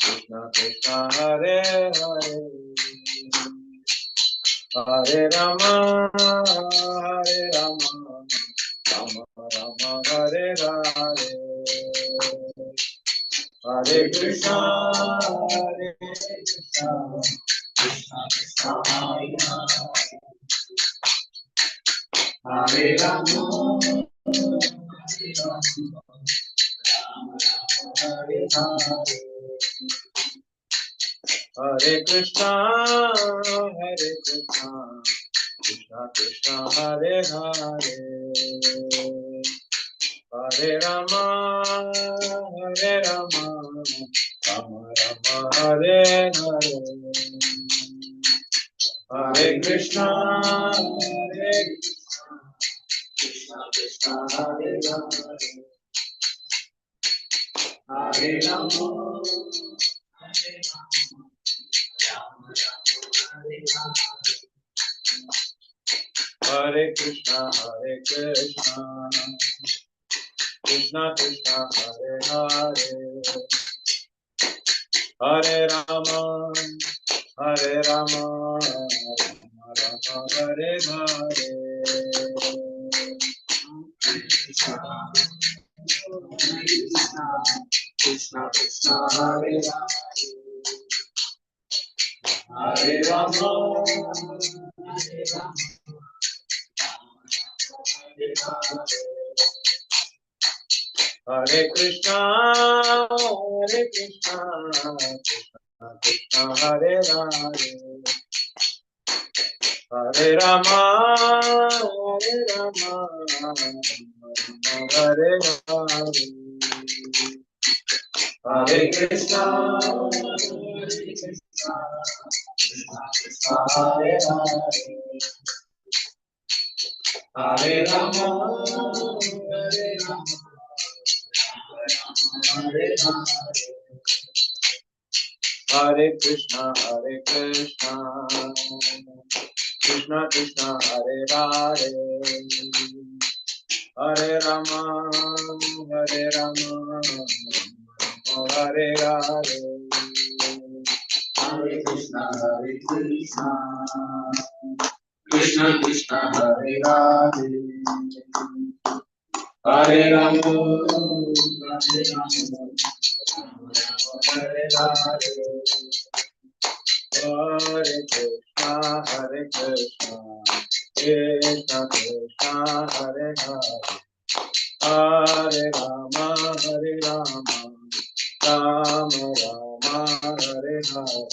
Krishna Krishna Hare Hare, Hare Rama Rama Rama Hare Hare, Hare Krishna Krishna Krishna Hare Hare, Hare Rama Hare Hare, Hare Krishna Krishna Krishna Hare Hare, Hare Rama Rama Rama Hare Hare, Hare Krishna Krishna Krishna Hare Hare, Hare Rama Rama Hare Hare, Hare Krishna Krishna Krishna Hare Hare, Hare Rama Rama Rama Hare Hare, Krishna Krishna Hare Hare, Hare Rama Hare Krishna Krishna Krishna Hare Hare, Hare Rama Hare Hare, Hare Krishna Krishna Hare Hare, Hare Rama Hare Hare, Hare Krishna Krishna Krishna Hare Hare, Hare Rama Hare Hare, Hare Krishna Krishna Krishna Hare Hare, Hare Rama Hare Hare, Hare Krishna Krishna Krishna Hare Hare, Hare Rama Rama Hare Hare,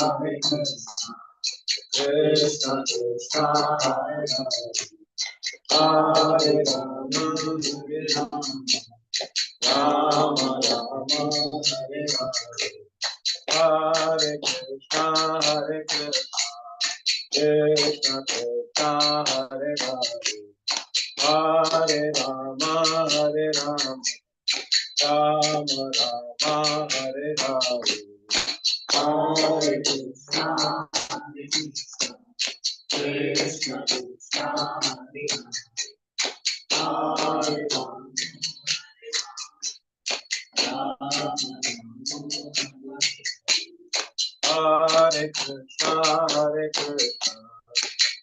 Hare Krishna Krishna Krishna Hare Hare, Hare Rama Rama Hare Hare, Hare Krishna Krishna Krishna Hare Hare, Hare Rama Rama Hare Hare, Hare Krishna Krishna Krishna Hare Hare, Hare Hare Krishna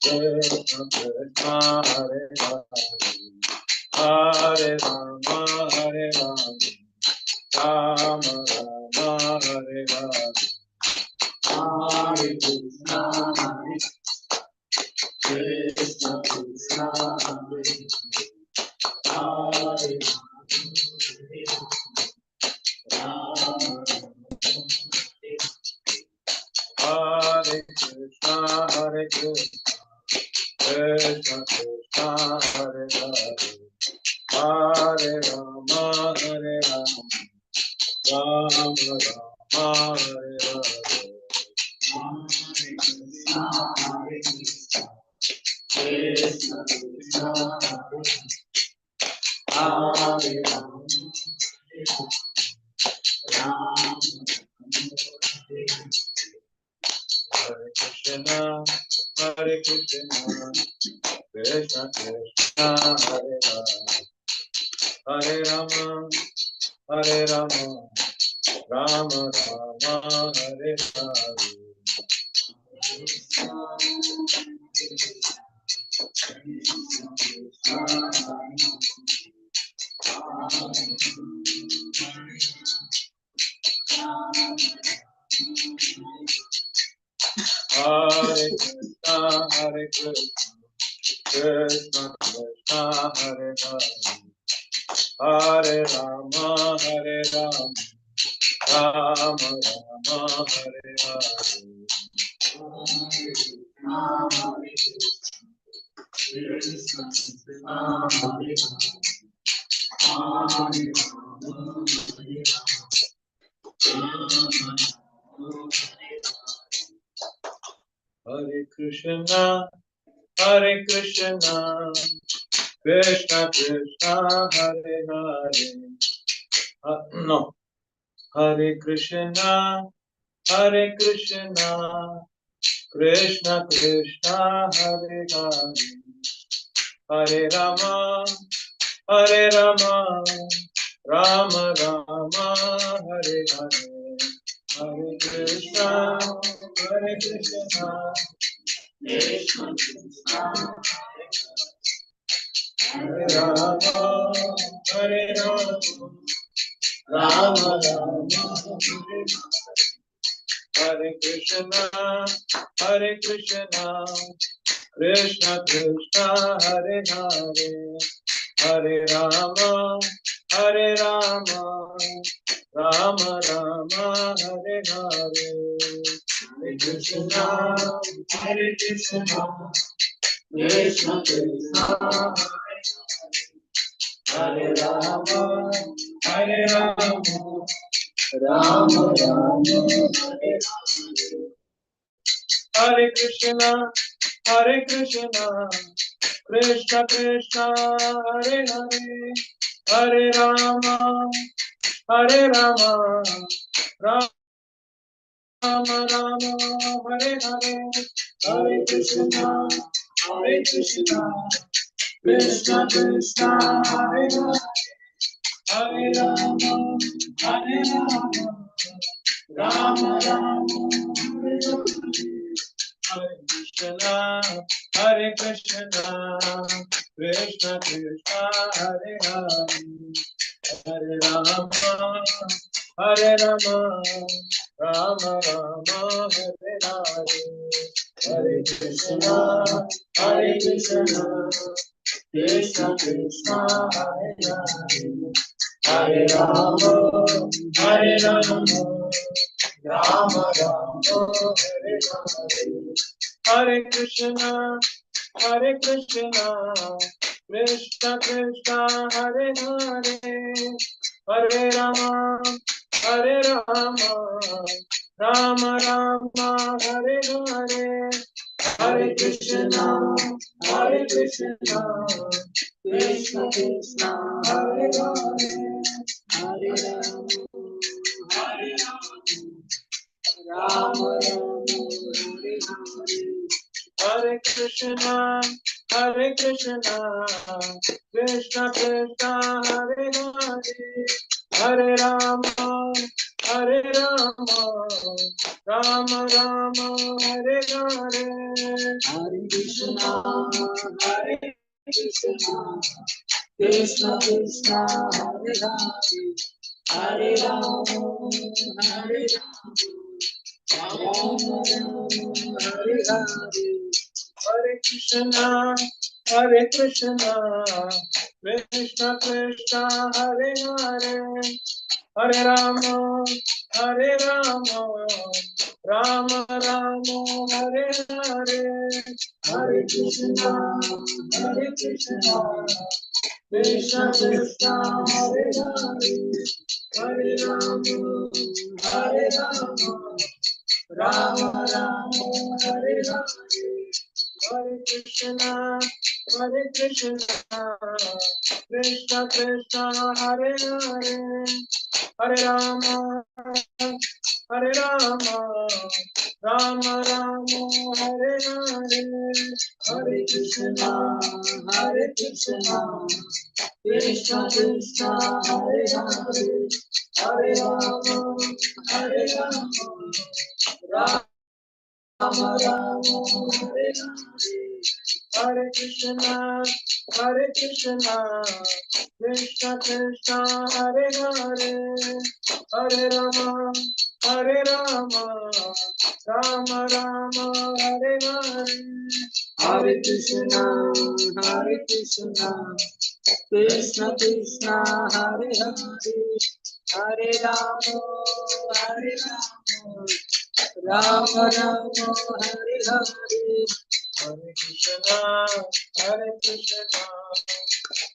Krishna Krishna Hare Hare, Hare Rama Rama Hare Hare, Hare Krishna Krishna Krishna Hare Hare, Hare Krishna Krishna Krishna Hare Hare, Hare Rama Rama Hare Hare, Hare Krishna Krishna Krishna Hare Rama Hare Krishna Krishna Krishna Hare Hare, Hare Rama, Hare Rama, Rama Rama, Hare Hare. Hare Krishna, Hare Krishna, Krishna Krishna, Hare Hare, Hare Rama, Hare Rama, Rama Rama, Hare Hare. Hare Krishna, Hare Krishna, Krishna Krishna, Hare Hare. No. Hare Krishna, Hare Krishna, Krishna Krishna, Hare Hare. Hare Rama, Hare Rama, Rama Rama, Hare Hare. Hare Krishna, Hare Krishna, Krishna Krishna, Hare Rama, Hare Rama, Rama Rama, Hare Krishna, Hare Krishna, Krishna Krishna, Hare Hare. Hare Rama, Hare Rama, Rama Rama, Hare Hare. Hare Krishna, Hare Krishna, Krishna Krishna, Hare Rama, Hare Rama, Rama Rama, Hare Hare. Hare Krishna, Hare Krishna, Krishna Krishna, Hare Hare. Hare Rama, Hare Rama, Rama Rama, Hare Hare. Hare Krishna, Hare Krishna, Krishna Krishna, Hare Hare. Hare Rama, Hare Rama, Rama Rama, Hare Hare. Hare Krishna, Hare Krishna, Krishna Krishna, Hare Hare. Hare Rama, Hare Rama, Rama Rama, Hare Hare. Hare Krishna, Hare Krishna, Krishna Krishna, Hare Hare. Hare Rama, Hare Rama, Rama Rama, Hare Hare. Hare Krishna, Hare Krishna, Krishna Krishna, Hare Hare. Hare Rama, Hare Rama, Rama Rama, Hare Hare. Hare Krishna, Hare Krishna, Krishna Krishna, Hare Hare. Hare Rama, Hare Rama, Rama Rama, Hare Hare. Hare Krishna, Hare Krishna, Krishna Krishna, Hare Hare. Hare Rama, Hare Rama, Rama Rama, Hare Hare. Hare Krishna, Hare Krishna, Krishna Krishna, Hare Hare. Hare Rama, Hare Rama, Rama Rama, Hare Hare. Hare Krishna, Hare Krishna, Krishna Krishna, Hare Hare. Hare Rama, Hare Rama, Rama Rama, Hare Hare. Hare Krishna, Hare Krishna, Krishna Krishna, Hare Hare. Hare Rama, Hare Rama, Rama Rama, Hare Hare. Hare Krishna, Hare Krishna, Krishna Krishna, Hare Hare. Hare Rama, Hare Rama, Rama Rama, Hare Hare, Hare Krishna, Hare Krishna, Krishna Krishna, Hare Hare, Hare Rama, Hare Rama, Rama Rama, Hare Hare, Hare Krishna, Hare Krishna, Krishna Krishna, Hare Hare, Hare Rama, Hare Rama, Rama Rama, Hare Hare, Hare Krishna, Hare Krishna, Krishna Krishna, Hare Hare, Hare Rama, Hare Rama, Rama Rama, Hare Hare, Hare Krishna, Hare Krishna,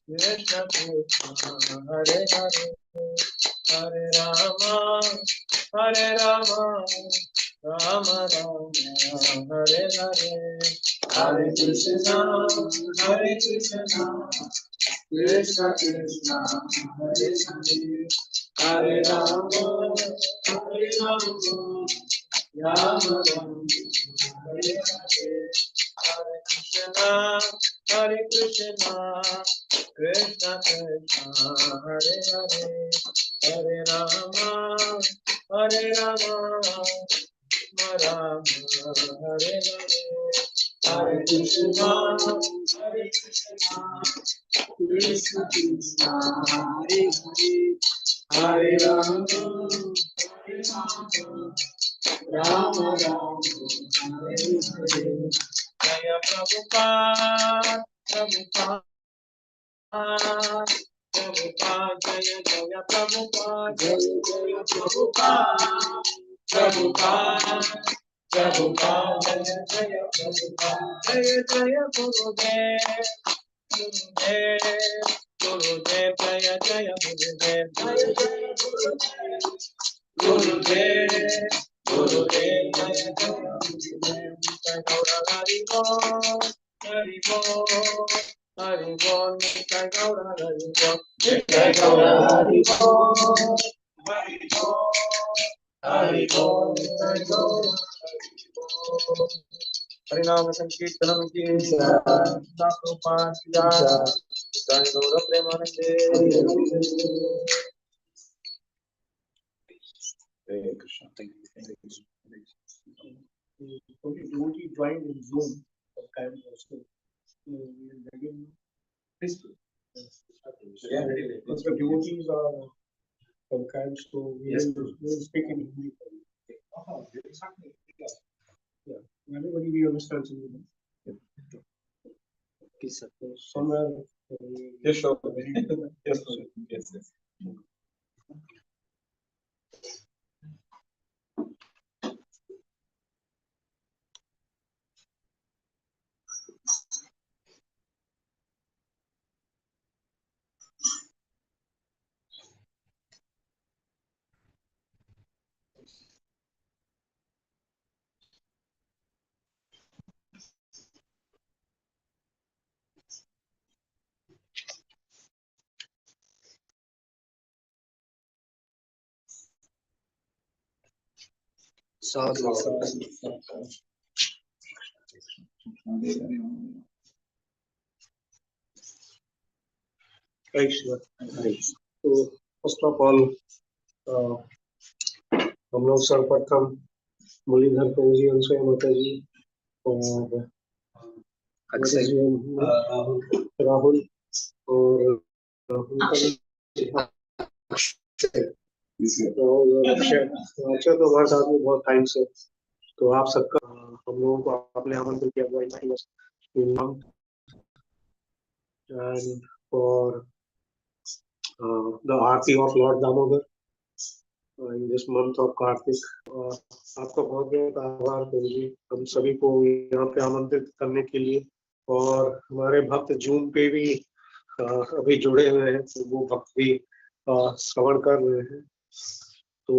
Krishna Krishna, Hare Hare, Hare Rama, Hare Rama, Rama Rama, Hare Hare, Hare Krishna, Hare Krishna, Krishna Krishna, Hare Hare, Hare Rama, Hare Rama, Rama Rama, Hare Hare, Hare Krishna, Hare Krishna, Krishna Krishna, Hare Hare, Hare Rama, Hare Rama, Rama Rama, Hare Hare, Hare Krishna, Hare Krishna, Krishna Krishna, Hare Hare, Hare Rama, Hare Rama, Rama Rama, Hare Hare. Jaya Prabhupada, Prabhupada, Prabhupada, Jaya Jaya Prabhupada, Jaya Jaya Prabhupada, Prabhupada, Prabhupada, Jaya Jaya Prabhupada, Jaya Jaya Gurudev, Gurudev, Gurudev, Jaya Jaya Gurudev, Jaya Jaya Gurudev, Gurudev, Gurudev, Jaya Jaya Gurudev, Jai Gaura Hari Bol, Hari Bol, Hari Bol, Jai Gaura Hari Bol, Jai Gaura Hari Bol, Hari Bol, Hari Bol, Jai Gaura Hari Bol. Harinam Sankirtanam ki jai, Prabhupada ki jai, Jai Gaura Premanande. Hare Krishna. Thank you. Okay, devotee joined in Zoom some kind also. Yeah, because the devotees are some kind, so we will speak in Hindi. Yeah, everybody we understand. Yes, sir. Somewhere. Yes, sure. Yes, sir. Yes, yes. तो first of all हम लोग सर्वप्रथम मुरलीधर प्रभुजी, अनुसुईया माता जी और राहुल और अक्षय तो हमारे साथ में बहुत टाइम से, तो आप सबका हम लोगों को आपने आमंत्रित किया and for the Aarti of Lord Damodar in this month of Karthik. आपका बहुत बहुत आभार प्रभुजी, हम सभी को यहाँ पे आमंत्रित करने के लिए, और हमारे भक्त जूम पे भी अभी जुड़े हुए हैं, तो वो भक्त भी श्रवण कर रहे हैं। तो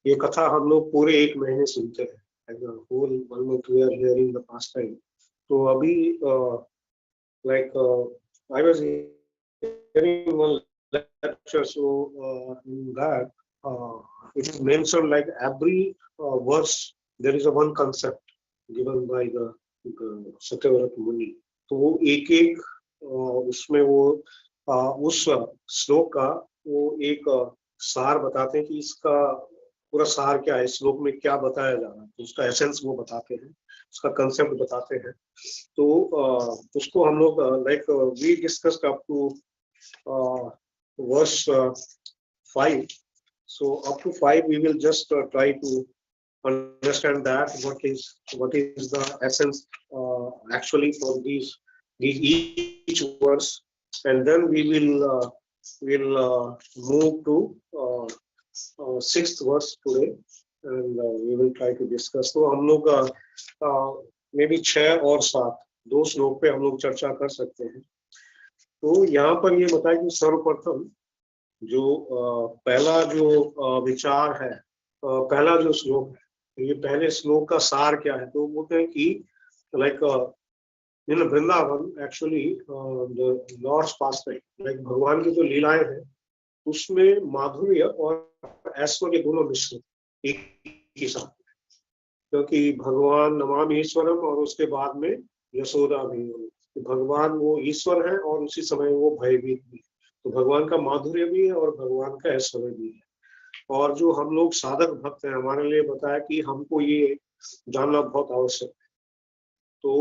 ये कथा हम लोग पूरे एक महीने सुनते हैं, whole 1 month we are hearing the pastime. तो अभी like I was hearing one lecture. So in that it is mentioned like every verse there is a one concept given by the Satyavrat Muni. तो वो एक एक उसमें वो उस श्लोक का वो एक सार बताते हैं कि इसका पूरा सार क्या है, श्लोक में क्या बताया जा रहा है, तो उसका एसेंस वो बताते हैं, उसका कंसेप्ट बताते हैं. तो उसको हम लोग like we discussed up to verse 5. So up to 5 we will just try to understand that what is the essence actually for these each verse, and then we will move to sixth verse today, and we will try to discuss. तो हम लोग may be 6 और 7 दो श्लोक पे हम लोग चर्चा कर सकते हैं. तो यहाँ पर ये बताया कि सर्वप्रथम जो पहला जो विचार है, पहला जो श्लोक है, ये पहले श्लोक का सार क्या है. तो बोलते हैं कि like in Vrindavan actually the lord's pastime, like भगवान की जो लीलाएं हैं उसमें माधुर्य और ऐश्वर्य दोनों मिश्रित एक ही साथ, क्योंकि भगवान नमामि ईश्वरम और उसके बाद में यशोदा भी, भगवान वो ईश्वर है और उसी समय वो भयभीत भी. तो भगवान का माधुर्य भी है और भगवान का ऐश्वर्य भी है. और जो हम लोग साधक भक्त हैं, हमारे लिए बताया कि हमको ये जानना बहुत आवश्यक है. तो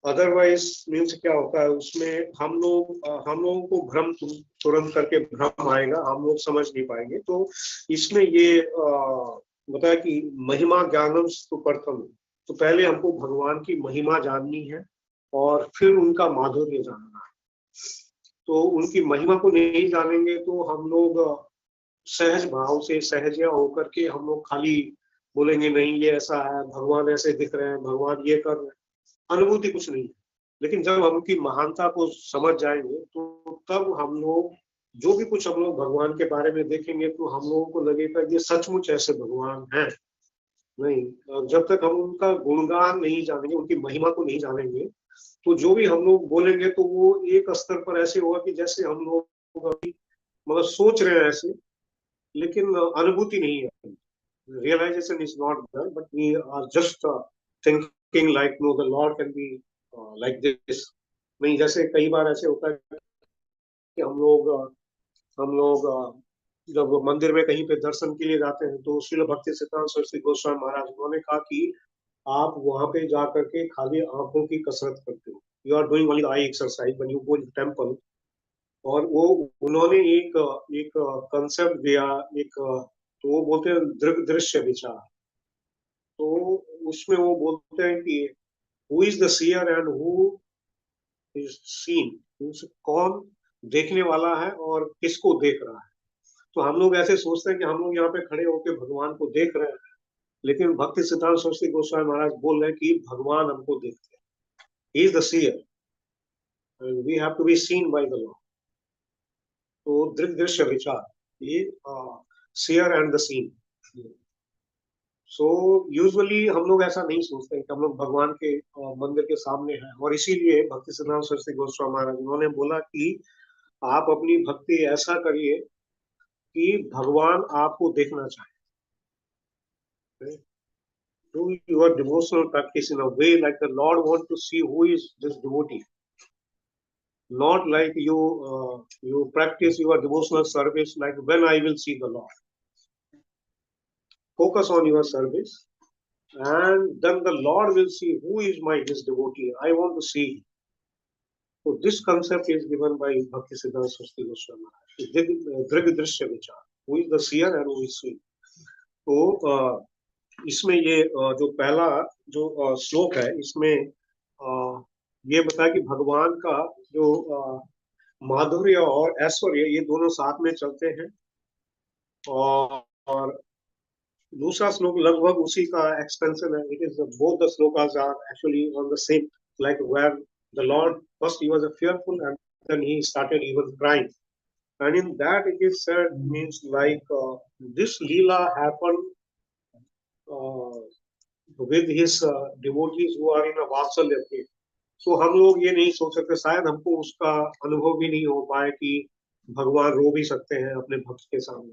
अदरवाइज मीन्स क्या होता है, उसमें हम लोगों को भ्रम तुरंत करके भ्रम आएगा, हम लोग समझ नहीं पाएंगे. तो इसमें ये बताया कि महिमा ज्ञानम तो प्रथम, तो पहले हमको भगवान की महिमा जाननी है और फिर उनका माधुर्य जानना है. तो उनकी महिमा को नहीं जानेंगे तो हम लोग सहज भाव से सहजिया होकर के हम लोग खाली बोलेंगे नहीं ये ऐसा है, भगवान ऐसे दिख रहे हैं, भगवान ये कर रहे हैं, अनुभूति कुछ नहीं है. लेकिन जब हम उनकी महानता को समझ जाएंगे तो तब हम लोग जो भी कुछ हम लोग भगवान के बारे में देखेंगे तो हम लोगों को लगेगा ये सचमुच ऐसे भगवान है. नहीं, जब तक हम उनका गुणगान नहीं जानेंगे, उनकी महिमा को नहीं जानेंगे, तो जो भी हम लोग बोलेंगे तो वो एक स्तर पर ऐसे होगा कि जैसे हम लोग अभी मतलब सोच रहे हैं ऐसे, लेकिन अनुभूति नहीं है. Realization is not there, but we are just thinking like no, the Lord can be like this. नहीं, जैसे कई बार ऐसे होता है कि हम लोग जब मंदिर में कहीं पे दर्शन के लिए जाते हैं तो श्रील भक्ति सिद्धांत सरस्वती गोस्वामी महाराज उन्होंने कहा कि आप वहां पे जा करके खाली आंखों की कसरत करते हो, you are doing only eye exercise when you go in temple. और वो उन्होंने एक कंसेप्ट दिया, एक तो वो बोलते हैं दृग दृश्य विचार. तो उसमें वो बोलते हैं कि who is the seer and who is seen, कौन देखने वाला है और किसको देख रहा है. तो हम लोग ऐसे सोचते हैं कि हम लोग यहाँ पे खड़े होकर भगवान को देख रहे हैं, लेकिन भक्ति सिद्धांत सरस्वती गोस्वामी महाराज बोल रहे हैं कि भगवान हमको देखते हैं. He is the seer and we have to be seen by the lord. तो दृग दृश्य विचार, ये seer and the seen. So usually हम लोग ऐसा नहीं सोचते कि हम लोग भगवान के मंदिर के सामने हैं. और इसीलिए भक्ति सिद्धांत सरस्वती गोस्वामी महाराज उन्होंने बोला कि आप अपनी भक्ति ऐसा करिए कि भगवान आपको देखना चाहे. Do your devotional practice in a way like the Lord wants to see who is this devotee. Not like you practice your devotional service like when I will see the Lord. Focus on your service, and then the Lord will see who is his devotee. I want to see. So this concept is given by Bhakti Siddhanta Saraswati Goswami Maharaj. Drig Drishya Vichar. Who is the seer and who is seen. तो इसमें ये जो पहला जो श्लोक है, इसमें ये बताया कि भगवान का जो माधुर्य और ऐश्वर्य ये दोनों साथ में चलते हैं. और दूसरा श्लोक लगभग उसी का एक्सपेंशन है. It is both the shlokas are actually on the same, like where the lord first he was fearful and then he started even crying, and in that it is said means like this leela happened with his devotees who are in a vatsalya phase. तो हम लोग ये नहीं सोच सकते, शायद हमको उसका अनुभव भी नहीं हो पाए कि भगवान रो भी सकते हैं अपने भक्त के सामने,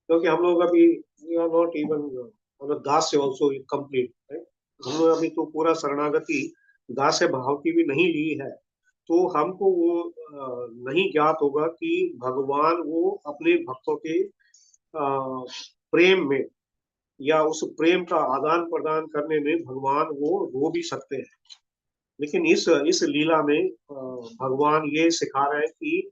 क्योंकि हम लोग अभी वी आर नॉट इवन दास से ऑल्सो कंप्लीट है। हम लोग अभी तो पूरा शरणागति दास भाव की भी नहीं ली है। तो हमको वो नहीं ज्ञात होगा कि भगवान वो अपने भक्तों के प्रेम में या उस प्रेम का आदान प्रदान करने में भगवान वो रो भी सकते हैं। लेकिन इस लीला में भगवान ये सिखा रहे हैं कि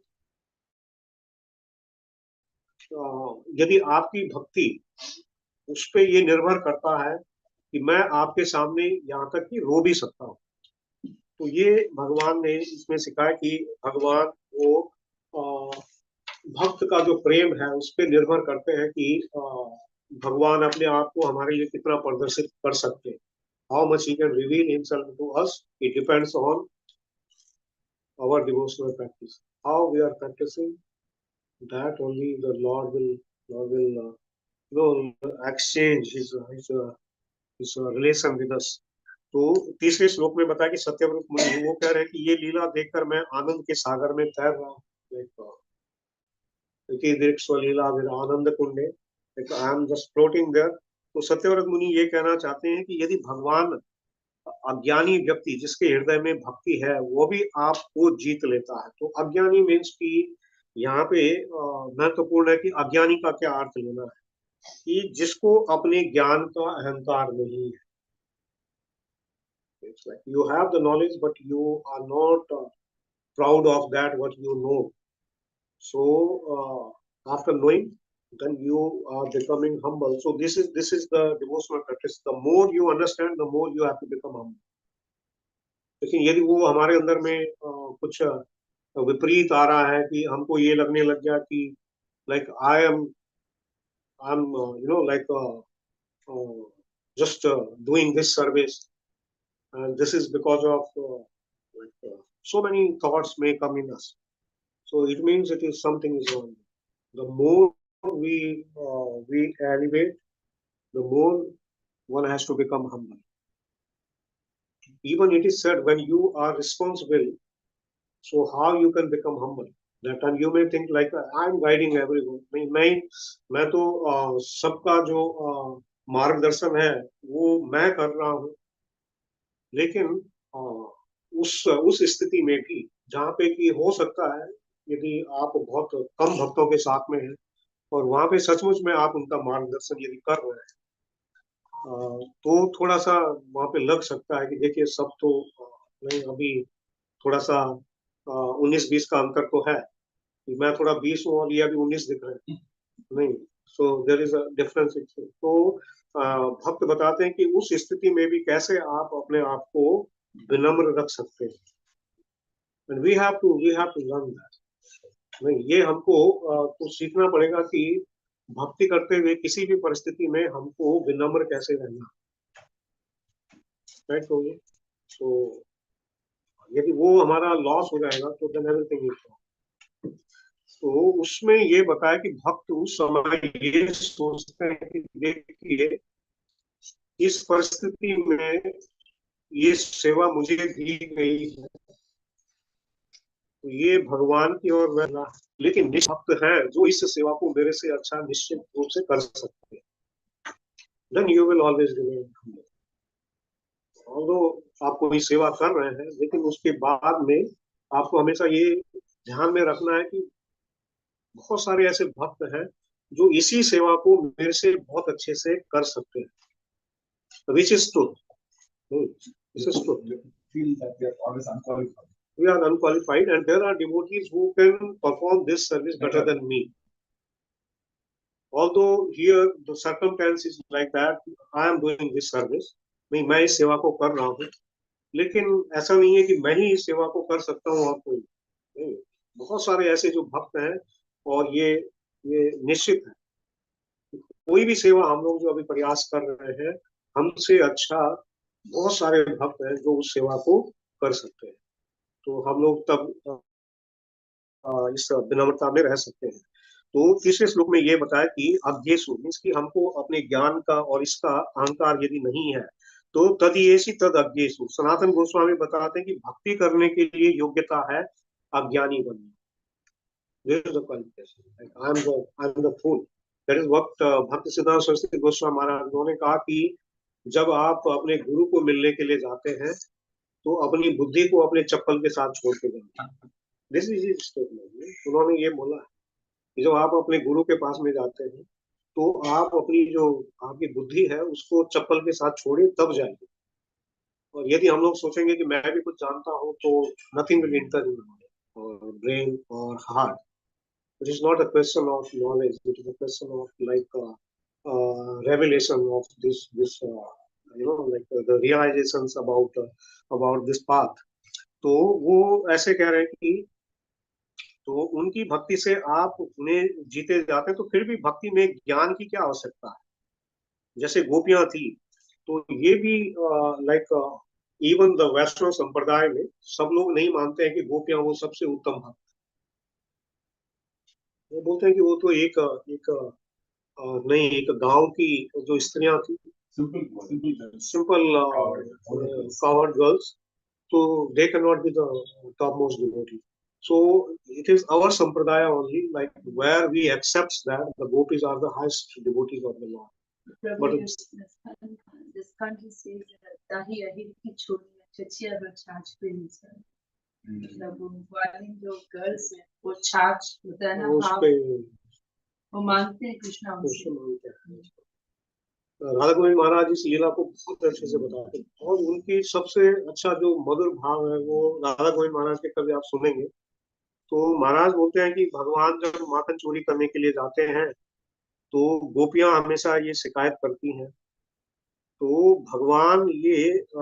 यदि आपकी भक्ति उस पे ये निर्भर करता है कि मैं आपके सामने यहाँ तक कि रो भी सकता हूँ। तो ये भगवान ने इसमें सिखाया कि भगवान वो भक्त का जो प्रेम है उस पे निर्भर करते हैं कि भगवान अपने आप को हमारे लिए कितना प्रदर्शित कर सकते हैं। How much he can reveal himself to us, it depends on our devotional practice, how we are practising, that only the Lord will exchange his relation with us. तो तीसरे श्लोक में बताया कि सत्यव्रत मुनि वो कह रहे हैं कि ये लीला देखकर मैं आनंद के सागर में तैर रहा हूँ, लीला आनंद कुंडे, I am just floating there. तो सत्यव्रत मुनि ये कहना चाहते हैं कि यदि भगवान अज्ञानी व्यक्ति जिसके हृदय में भक्ति है वो भी आपको जीत लेता है, तो अज्ञानी मीन्स की यहाँ पे महत्वपूर्ण है कि अज्ञानी का क्या अर्थ लेना है, कि जिसको अपने ज्ञान का अहंकार नहीं है। It's like you have the knowledge but you are not proud of that what you know. So after knowing, then you are becoming humble. So this is the devotional practice. The more you understand, the more you have to become humble. लेकिन यदि वो हमारे अंदर में कुछ विपरीत आ रहा है कि हमको ये लगने लग गया कि like I am like just doing this service, and this is because of so many thoughts may come in us, so it means it is something is wrong. The more we elevate, the more one has to become humble. Even it is said when you are responsible, so how you can become humble? That time you may think like I am guiding everyone, मैं तो सबका जो मार्गदर्शन है वो मैं कर रहा हूँ। लेकिन उस स्थिति में भी जहाँ पे कि हो सकता है यदि आप बहुत कम भक्तों के साथ में हैं और वहां पे सचमुच में आप उनका मार्गदर्शन यदि कर रहे हैं, तो थोड़ा सा वहां पे लग सकता है कि देखिए सब तो नहीं, अभी थोड़ा सा 19-20 का अंतर तो है, मैं थोड़ा 20 हूँ और ये अभी 19 दिख रहे हैं, नहीं। So there is a difference. तो भक्त बताते हैं कि उस स्थिति में भी कैसे आप अपने आप को विनम्र रख सकते हैं। And we have to learn that. नहीं, ये हमको कुछ सीखना पड़ेगा कि भक्ति करते हुए किसी भी परिस्थिति में हमको विनम्र कैसे रहना, राइट। तो यदि वो हमारा लॉस हो जाएगा तो देन एवरीथिंग इज रॉन्ग। तो उसमें ये बताया कि भक्त उस समय ये सोचते हैं कि देखिए इस परिस्थिति में ये सेवा मुझे दी गई है तो ये भगवान की ओर वह, लेकिन निष्भक्त है जो इस सेवा को मेरे से अच्छा निश्चित रूप से कर सकते हैं, then you will always remain humble. Although आप कोई सेवा कर रहे हैं लेकिन उसके बाद में आपको हमेशा ये ध्यान में रखना है कि बहुत सारे ऐसे भक्त हैं जो इसी सेवा को मेरे से बहुत अच्छे से कर सकते हैं, which is truth, this is truth. Feel that we are always unqualified. We are unqualified and there are devotees who can perform this service better than me. Although here the circumstance is like that, I am doing this service, मैं इस सेवा को कर रहा हूँ, लेकिन ऐसा नहीं है कि मैं ही इस सेवा को कर सकता हूँ और कोई नहीं। बहुत सारे ऐसे जो भक्त हैं और ये निश्चित है कोई भी सेवा हम लोग जो अभी प्रयास कर रहे हैं हमसे अच्छा बहुत सारे भक्त हैं जो उस सेवा को कर सकते हैं। तो हम लोग तब इस विनम्रता में रह सकते हैं। तो तीसरे श्लोक में ये बताया कि अज्ञेषु मीन्स कि हमको अपने ज्ञान का और इसका अहंकार यदि नहीं है तो तदीयेषि तद अज्ञेषु, सनातन गोस्वामी बताते हैं कि भक्ति करने के लिए योग्यता है अज्ञानी बनना। This is the qualification. Like, I'm the fool. That is what भक्त सिद्धांत सरस्वती गोस्वामी महाराज उन्होंने कहा कि जब आप अपने गुरु को मिलने के लिए जाते हैं तो अपनी बुद्धि को अपने चप्पल के साथ छोड़ के जाए। दिस इज स्टेटमेंट, उन्होंने ये बोला कि जब आप अपने गुरु के पास में जाते हैं तो आप अपनी जो आपकी बुद्धि है उसको चप्पल के साथ छोड़िए तब जाइए। और यदि हम लोग सोचेंगे कि मैं भी कुछ जानता हूँ तो नथिंग विल इंटर इन और ब्रेन और heart. It is not a question of knowledge. It is a question of like revelation of this the realizations about this path. तो वो ऐसे कह रहे हैं कि तो उनकी भक्ति से आप उन्हें जीते जाते हैं, तो फिर भी भक्ति में ज्ञान की क्या आवश्यकता है। जैसे गोपियां थी तो ये भी लाइक इवन द वैष्णव संप्रदाय में सब लोग नहीं मानते हैं कि गोपियां वो सबसे उत्तम भक्त। वो बोलते हैं कि वो तो एक एक नहीं, एक गांव की जो स्त्रियां थी, सिंपल कावर्ड गर्ल्स, तो they can not be the top most devotee. So it is our sampradaya only, like where we accept that the gopis are the highest devotees of the Lord. But this country says that dahi ahi ki choti chachiya ro charge pe insan, मतलब वाली जो girls है वो छाछ होता है ना, वो मानते हैं कृष्णा उनसे मानते हैं। राधा गोविंद महाराज इस लीला को बहुत अच्छे से बताते हैं और उनकी सबसे अच्छा जो मधुर भाव है वो राधा गोविंद महाराज के कभी आप सुनेंगे तो महाराज बोलते हैं कि भगवान जब माखन चोरी करने के लिए जाते हैं तो गोपियां हमेशा ये शिकायत करती हैं, तो भगवान ये तो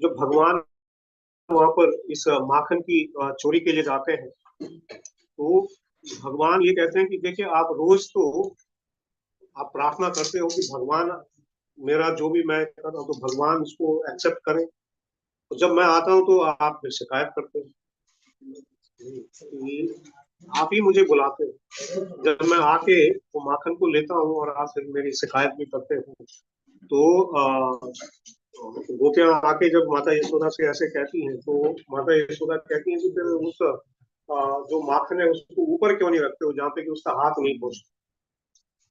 जब भगवान वहां पर इस माखन की चोरी के लिए जाते हैं तो भगवान ये कहते हैं कि देखिए आप रोज तो आप प्रार्थना करते हो कि भगवान मेरा जो भी मैं कर रहा हूँ तो भगवान उसको एक्सेप्ट करें, तो जब मैं आता हूँ तो आप फिर शिकायत करते हैं, आप ही मुझे बुलाते हो, जब मैं आके वो माखन को लेता हूँ और आप फिर मेरी शिकायत भी करते हो। तो गोपियां आके जब माता यशोदा से ऐसे कहती हैं तो माता यशोदा कहती हैं कि फिर उस जो माखन है उसको ऊपर क्यों नहीं रखते हो जहाँ पे कि उसका हाथ नहीं पहुंचता।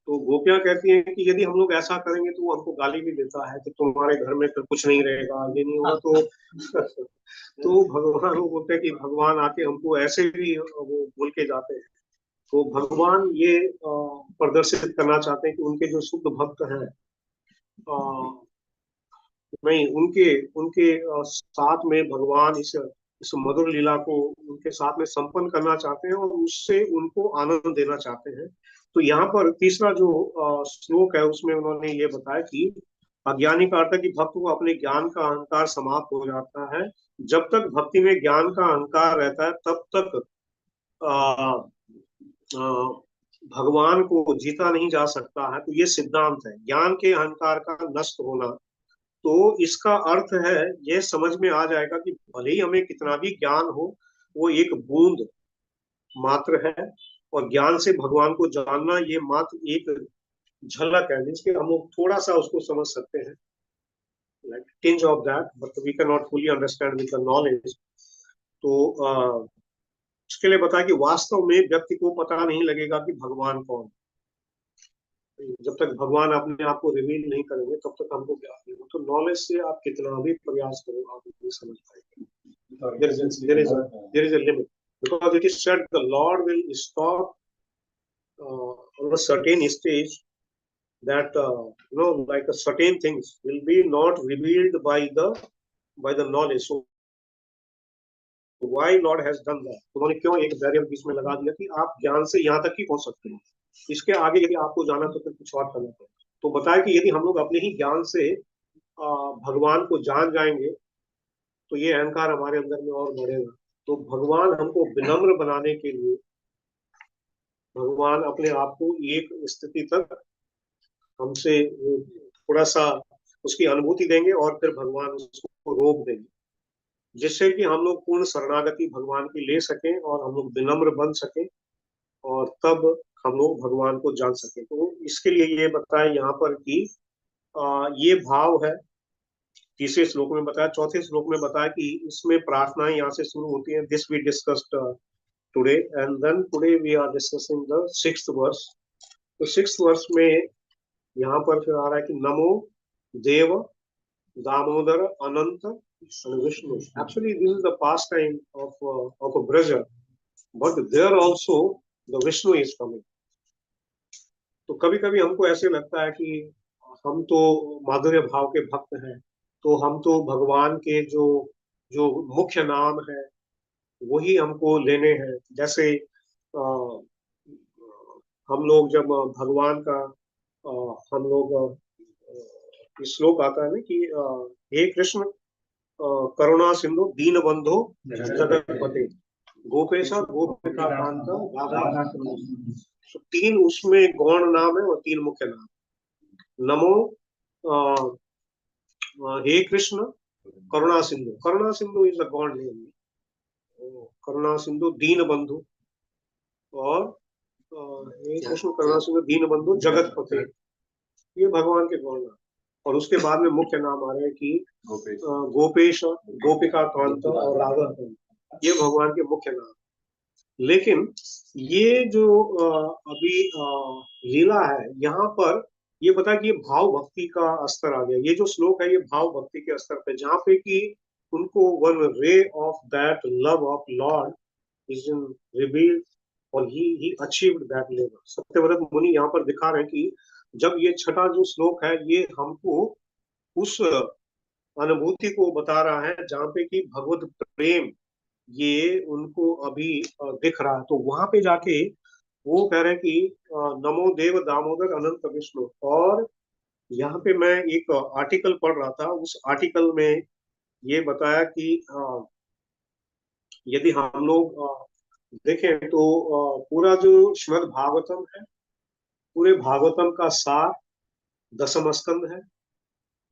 तो गोपियां कहती हैं कि यदि हम लोग ऐसा करेंगे तो वो हमको गाली भी देता है कि तुम्हारे घर में फिर कुछ नहीं रहेगा, ये नहीं होगा। तो भगवान वो बोलते हैं कि भगवान आके हमको ऐसे भी वो बोल के जाते हैं। तो भगवान ये प्रदर्शित करना चाहते हैं कि उनके जो शुद्ध भक्त हैं नहीं, उनके उनके साथ में भगवान इस मधुर लीला को उनके साथ में संपन्न करना चाहते हैं और उससे उनको आनंद देना चाहते हैं। तो यहाँ पर तीसरा जो श्लोक है उसमें उन्होंने ये बताया कि अज्ञानी का अर्थ है कि भक्त को अपने ज्ञान का अहंकार समाप्त हो जाता है। जब तक भक्ति में ज्ञान का अहंकार रहता है तब तक भगवान को जीता नहीं जा सकता है। तो ये सिद्धांत है ज्ञान के अहंकार का नष्ट होना। तो इसका अर्थ है यह समझ में आ जाएगा कि भले ही हमें कितना भी ज्ञान हो वो एक बूंद मात्र है और ज्ञान से भगवान को जानना ये मात्र एक झलक है जिसके हम लोग थोड़ा सा उसको समझ सकते हैं, like tinge of that, but we cannot fully understand with the knowledge। तो इसके लिए बताया कि वास्तव में व्यक्ति को पता नहीं लगेगा कि भगवान कौन, जब तक भगवान अपने आप को रिवील नहीं करेंगे तब तक हमको ज्ञान नहीं होगा। तो नॉलेज से आप कितना भी प्रयास करो आप नहीं समझ पाएंगे। There is a limit because it is said the Lord will stop on a certain stage that like a certain things will be not revealed by the knowledge। So why Lord has done that? उन्होंने क्यों एक barrier बीच में लगा दिया कि आप ज्ञान से यहाँ तक ही पहुंच सकते हैं, इसके आगे यदि आपको जाना तो फिर कुछ और करना पड़ेगा। तो बताया कि यदि हम लोग अपने ही ज्ञान से भगवान को जान जाएंगे तो ये अहंकार हमारे अंदर में और बढ़ेगा। तो भगवान हमको विनम्र बनाने के लिए भगवान अपने आप को एक स्थिति तक हमसे थोड़ा सा उसकी अनुभूति देंगे और फिर भगवान उसको रोक देंगे, जिससे कि हम लोग पूर्ण शरणागति भगवान की ले सकें और हम लोग विनम्र बन सकें और तब हम लोग भगवान को जान सकें। तो इसके लिए ये बताया यहाँ पर कि ये भाव है। तीसरे श्लोक में बताया, चौथे श्लोक में बताया कि इसमें प्रार्थनाएं यहाँ से शुरू होती हैं। This we discussed today, and then today we are discussing the 6th verse. तो 6th वर्स में यहाँ पर फिर आ रहा है कि नमो देव Damodar Ananta Vishnu. Actually this is the pastime of a ब्रजर, but there also the Vishnu is coming. तो कभी कभी हमको ऐसे लगता है कि हम तो माधुर्य भाव के भक्त हैं, तो हम तो भगवान के जो जो मुख्य नाम है वही हमको लेने हैं। जैसे हम लोग जब भगवान का हम लोग श्लोक आता है ना कि हे कृष्ण करुणा सिंधु दीन बंधु जगतपते गोपेश गोपिका कांत राधा। तो 3 उसमें गौण नाम है और 3 मुख्य नाम। नमो हे कृष्ण करुणा सिंधु, करुणा सिंधु इज अ गॉड नेम। करुणा सिंधु दीन बंधु, और हे कृष्ण करुणा सिंधु दीन बंधु जगतपते, ये भगवान के गौण नाम। और उसके बाद में मुख्य नाम आ रहे हैं कि गोपेश गोपिका कांत और राधा कांत, ये भगवान के मुख्य नाम। लेकिन ये जो अभी लीला है यहाँ पर, ये बता कि ये भाव भक्ति का स्तर आ गया। ये जो श्लोक है ये भाव भक्ति के स्तर पे, जहाँ पे कि उनको one ray of that love of Lord is in revealed और ही अचीव्ड दैट लेवल। सत्यव्रत मुनि यहाँ पर दिखा रहे हैं कि जब ये छठा जो श्लोक है ये हमको उस अनुभूति को बता रहा है जहाँ पे कि भगवत प्रेम ये उनको अभी दिख रहा है। तो वहां पे जाके वो कह रहे हैं कि नमो देव दामोदर अनंत विष्णु। और यहाँ पे मैं एक आर्टिकल पढ़ रहा था, उस आर्टिकल में ये बताया कि यदि हम लोग देखें तो पूरा जो श्रीमद् भागवतम है, पूरे भागवतम का सार दसम स्कंद है,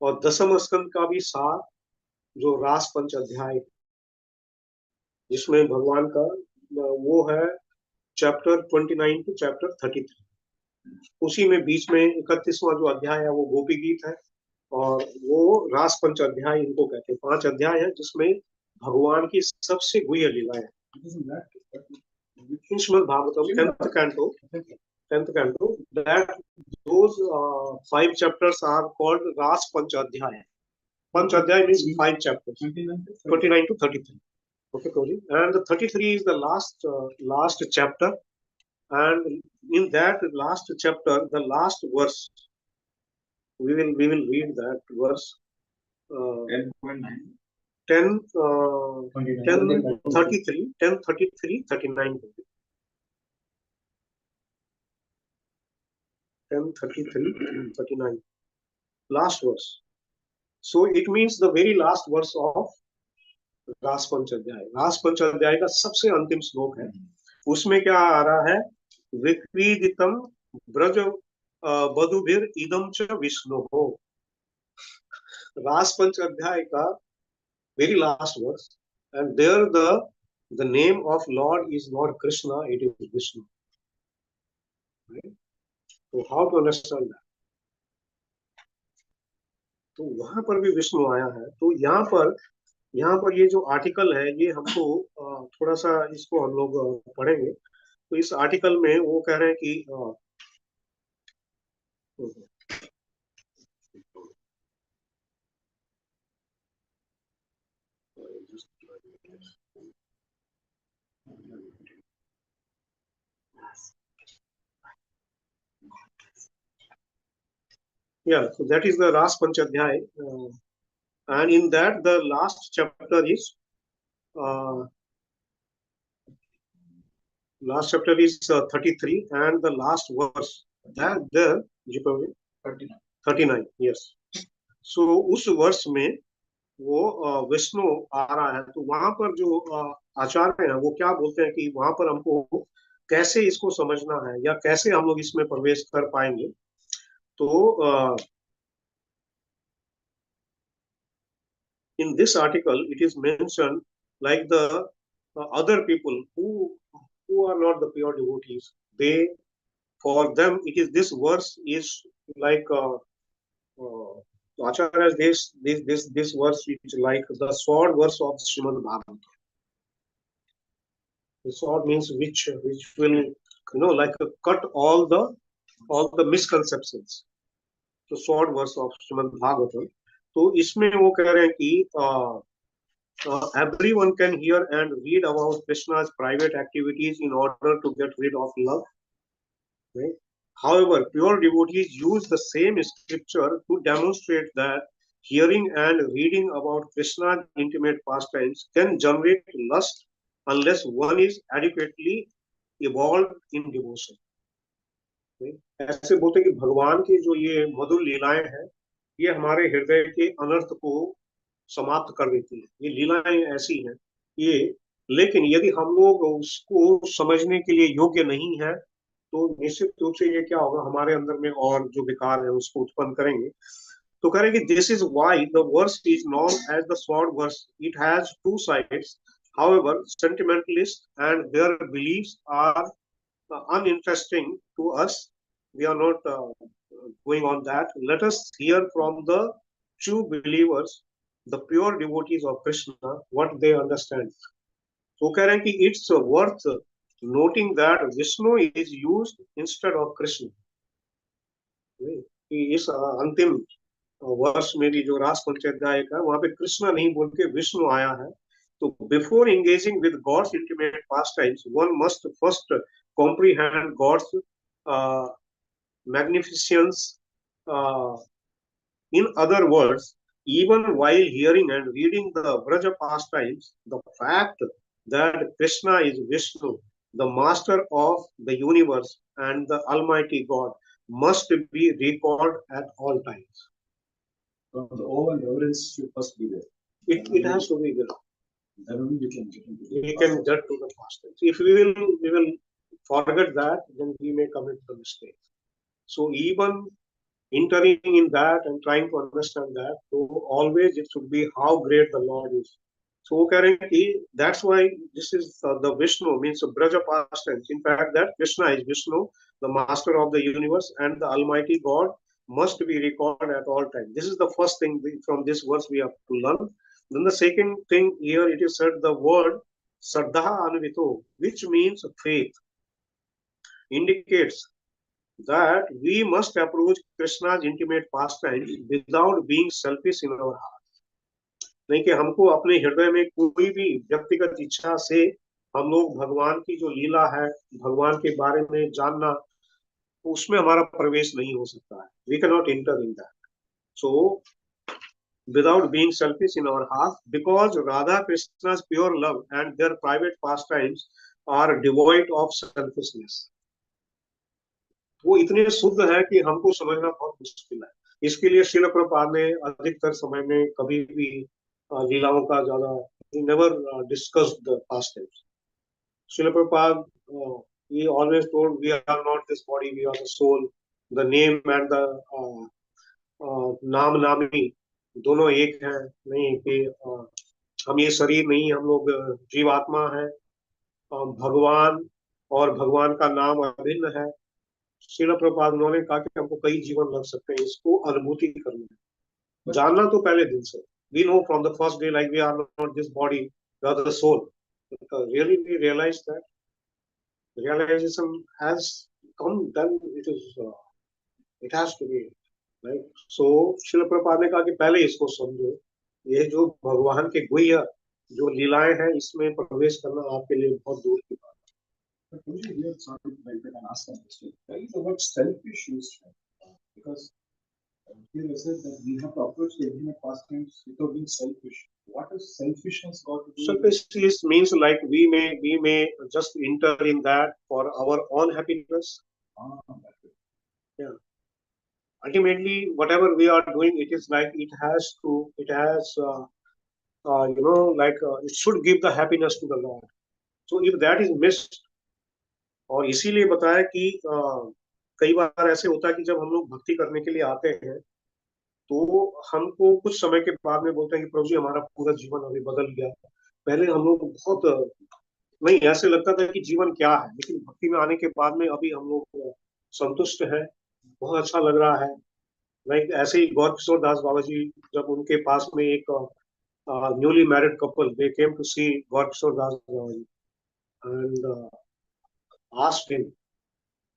और दसम स्कंद का भी सार जो रास पंच अध्याय जिसमें भगवान का वो है चैप्टर 29 टू चैप्टर 33। उसी में बीच में 31वां जो अध्याय है वो गोपी गीत है, और वो रास पंच अध्याय इनको कहते हैं। 5 अध्याय है जिसमें भगवान की सबसे गुह्य लीलाएं Shrimad Bhagavatam 10th canto that those 5 chapters are called ras panch adhyay. Panch adhyay means 5 chapters, 29 to 33. Okay, Prabhuji. And the 33 is the last chapter, and in that last chapter, the last verse, we will read that verse. 10 33 39. 10:33-39, last verse. So it means the very last verse of रास पंच अध्याय। रास पंच अध्याय का सबसे अंतिम श्लोक है। उसमें क्या आ रहा है, विक्रीडितम ब्रज बधुभिर इदम च विष्णु हो। रास पंच अध्याय का very last verse, and there the name of Lord is Lord Krishna, it is Vishnu. Right? So how to understand that? तो वहां पर भी विष्णु आया है। तो यहाँ पर ये जो आर्टिकल है ये हमको थोड़ा सा इसको हम लोग पढ़ेंगे। तो इस आर्टिकल में वो कह रहे हैं कि yeah, so that is the Ras Panchadhyay, and in that the last chapter is last chapter is 33, and the last verse that the 39, yes. So उस वर्ष में वो विष्णु आ रहा है। तो वहां पर जो आचार्य हैं वो क्या बोलते हैं कि वहां पर हमको कैसे इसको समझना है या कैसे हम लोग इसमें प्रवेश कर पाएंगे। तो in this article it is mentioned like the other people who are not the pure devotees, they, for them it is, this verse is like Acharya, this verse is like the sword verse of Srimad Bhagavatam. The sword means which will like cut all the misconceptions. The sword verse of Srimad Bhagavatam. तो इसमें वो कह रहे हैं कि everyone can hear and read about Krishna's private activities in order to get rid of love. Right? However, pure devotees use the same scripture to demonstrate that hearing and reading about Krishna's intimate pastimes can generate lust unless one is adequately evolved in devotion. ऐसे बोलते हैं कि भगवान की जो ये मधुर लीलाएं हैं, ये हमारे हृदय के अनर्थ को समाप्त कर देती है। ये लीलाएं ऐसी हैं ये, लेकिन यदि हम लोग उसको समझने के लिए योग्य नहीं है तो निश्चित रूप से ये क्या होगा, हमारे अंदर में और जो विकार है उसको उत्पन्न करेंगे। तो करेंगे this is why the verse is known as the sword verse, it has two sides, however sentimentalists and their beliefs are uninteresting to us. We are not going on that. Let us hear from the true believers, the pure devotees of Krishna, what they understand. So कह रहे हैं कि it's worth noting that Vishnu is used instead of Krishna. कि इस अंतिम वर्ष में भी जो रास पंचाध्याय का, वहां पे कृष्ण नहीं बोल के विष्णु आया है। तो before engaging with God's intimate pastimes, one must first comprehend God's magnificence. In other words, even while hearing and reading the Vraja pastimes, the fact that Krishna is Vishnu, the master of the universe and the Almighty God, must be recalled at all times. So the awe and reverence should first be there. It has to be there. Then only we can get into We can get to the pastimes. If we will forget that, then we may commit the mistake. So even entering in that and trying to understand that, so always it should be how great the Lord is. So that's why this is the Vishnu, means Braja past tense. In fact, that Krishna is Vishnu, the master of the universe, and the Almighty God must be recalled at all times. This is the first thing from this verse we have to learn. Then the second thing here, it is said the word Saddha Anvito, which means faith, indicates that we must approach Krishna's intimate pastimes without being selfish in our heart. नहीं कि हमको अपने हृदय में कोई भी व्यक्तिगत इच्छा से हम लोग भगवान की जो लीला है, भगवान के बारे में जानना, उसमें हमारा प्रवेश नहीं हो सकता है. We cannot enter in that. So, without being selfish in our heart, because Radha Krishna's pure love and their private pastimes are devoid of selfishness. वो इतने शुद्ध है कि हमको समझना बहुत मुश्किल है. इसके लिए श्रील प्रभुपाद ने अधिकतर समय में कभी भी लीलाओं का ज्यादा never discussed the pastimes. Srila Prabhupada he always told we are not this body, we are the soul. The name and the नाम नामी दोनों एक है. नहीं कि हम ये शरीर नहीं, हम लोग जीवात्मा है. भगवान और भगवान का नाम अभिन्न है. श्रील प्रभुपाद उन्होंने कहा कि हमको कई जीवन लग सकते हैं इसको अनुभूति करने में. जानना तो पहले दिन से. We know from the first day like we are not this body, we are the soul. Really we realize that realization has come, then it has to be right. So Srila Prabhupada ने कहा कि पहले इसको समझो. ये जो भगवान के गुह्य जो लीलाएं हैं, इसमें प्रवेश करना आपके लिए बहुत दूर की बात. But Prabhuji, here something like that and ask them this way. Why is the word selfish used? Because here I said that we have to approach the intimate pastimes without being selfish. What does selfishness got to do? Selfishness means like we may just enter in that for our own happiness. Yeah. Ultimately, whatever we are doing, it is like it has it should give the happiness to the Lord. So if that is missed, और इसीलिए बताया कि कई बार ऐसे होता है कि जब हम लोग भक्ति करने के लिए आते हैं तो हमको कुछ समय के बाद में बोलते हैं कि प्रभु जी हमारा पूरा जीवन अभी बदल गया। पहले हम लोग बहुत नहीं ऐसे लगता था कि जीवन क्या है, लेकिन भक्ति में आने के बाद में अभी हम लोग संतुष्ट है, बहुत अच्छा लग रहा है। लाइक ऐसे ही गौर किशोर दास बाबा जी, जब उनके पास में एक newly married couple they came to see Gaur Kishore Das Baba ji and asked him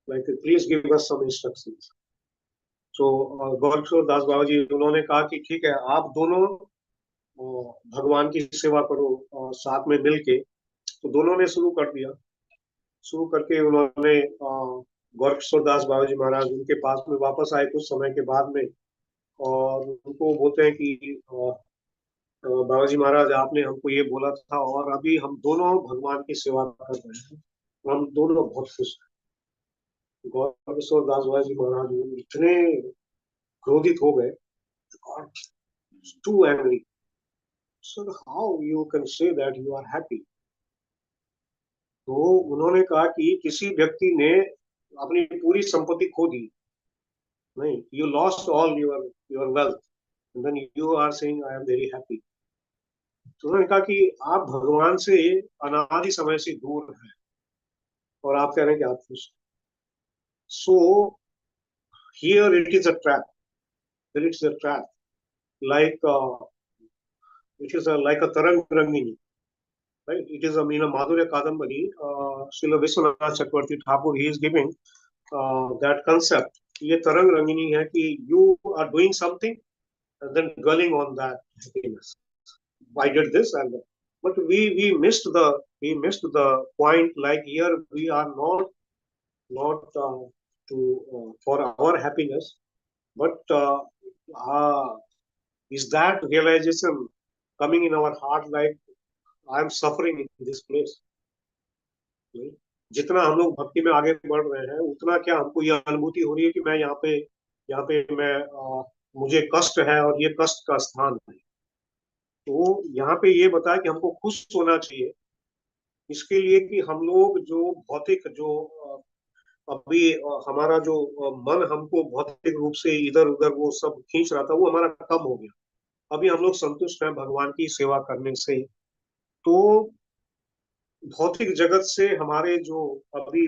like please give us some instructions. तो गौर किशोर दास बाबा जी उन्होंने कहा कि ठीक है, आप दोनों भगवान की सेवा करो साथ में मिलके। तो दोनों ने शुरू कर दिया। शुरू करके उन्होंने गौर किशोर दास बाबा जी महाराज उनके पास में वापस आए कुछ समय के बाद में, और उनको बोलते हैं कि बाबा जी महाराज आपने हमको ये बोला था और अभी हम दोनों भगवान की सेवा कर रहे हैं, हम दोनों बहुत खुश हैं। गौर किशोर दास बाबा जी महाराज इतने क्रोधित हो गए, too angry, sir how you can say that you are happy. तो उन्होंने कहा कि किसी व्यक्ति ने अपनी पूरी संपत्ति खो दी, नहीं, you lost all your your wealth and then you are saying I am very happy. तो उन्होंने कहा कि आप भगवान से अनादि समय से दूर हैं और आप कह रहे हैं कि आप खुश। So here it is a trap, it is a trap, like it is like अ तरंग रंगिनी, right? It is a Madhurya Kadambari, Srila Vishwanath Chakravarti Thakur, he is giving that concept. ये तरंग रंगिनी है कि you are doing something and then dwelling on that happiness. I did this and that. But we missed the point. Like here we are not to for our happiness, but is that realization coming in our heart? Like I am suffering in this place. जितना हम लोग भक्ति में आगे बढ़ रहे हैं उतना क्या हमको ये अनुभूति हो रही है कि मैं यहाँ पे मैं मुझे कष्ट है और ये कष्ट का स्थान है। तो यहाँ पे ये बताया कि हमको खुश होना चाहिए, इसके लिए कि हम लोग जो भौतिक जो अभी हमारा जो मन हमको भौतिक रूप से इधर उधर वो सब खींच रहा था वो हमारा कम हो गया। अभी हम लोग संतुष्ट हैं भगवान की सेवा करने से। तो भौतिक जगत से हमारे जो अभी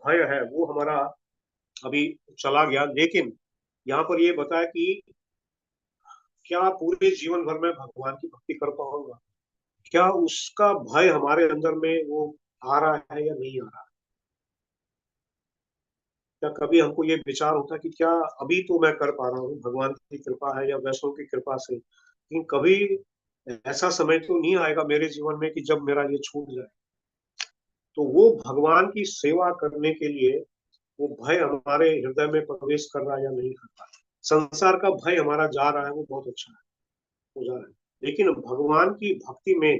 भय है वो हमारा अभी चला गया। लेकिन यहाँ पर ये बताया कि क्या पूरे जीवन भर में भगवान की भक्ति कर पाऊंगा, क्या उसका भय हमारे अंदर में वो आ रहा है या नहीं आ रहा है। क्या कभी हमको ये विचार होता है कि क्या अभी तो मैं कर पा रहा हूँ, भगवान की कृपा है या वैष्णव की कृपा से, लेकिन कभी ऐसा समय तो नहीं आएगा मेरे जीवन में कि जब मेरा ये छूट जाए। तो वो भगवान की सेवा करने के लिए वो भय हमारे हृदय में प्रवेश कर रहा है या नहीं कर रहा है। संसार का भय हमारा जा रहा है, वो बहुत अच्छा है, हो जा रहा है, लेकिन भगवान की भक्ति में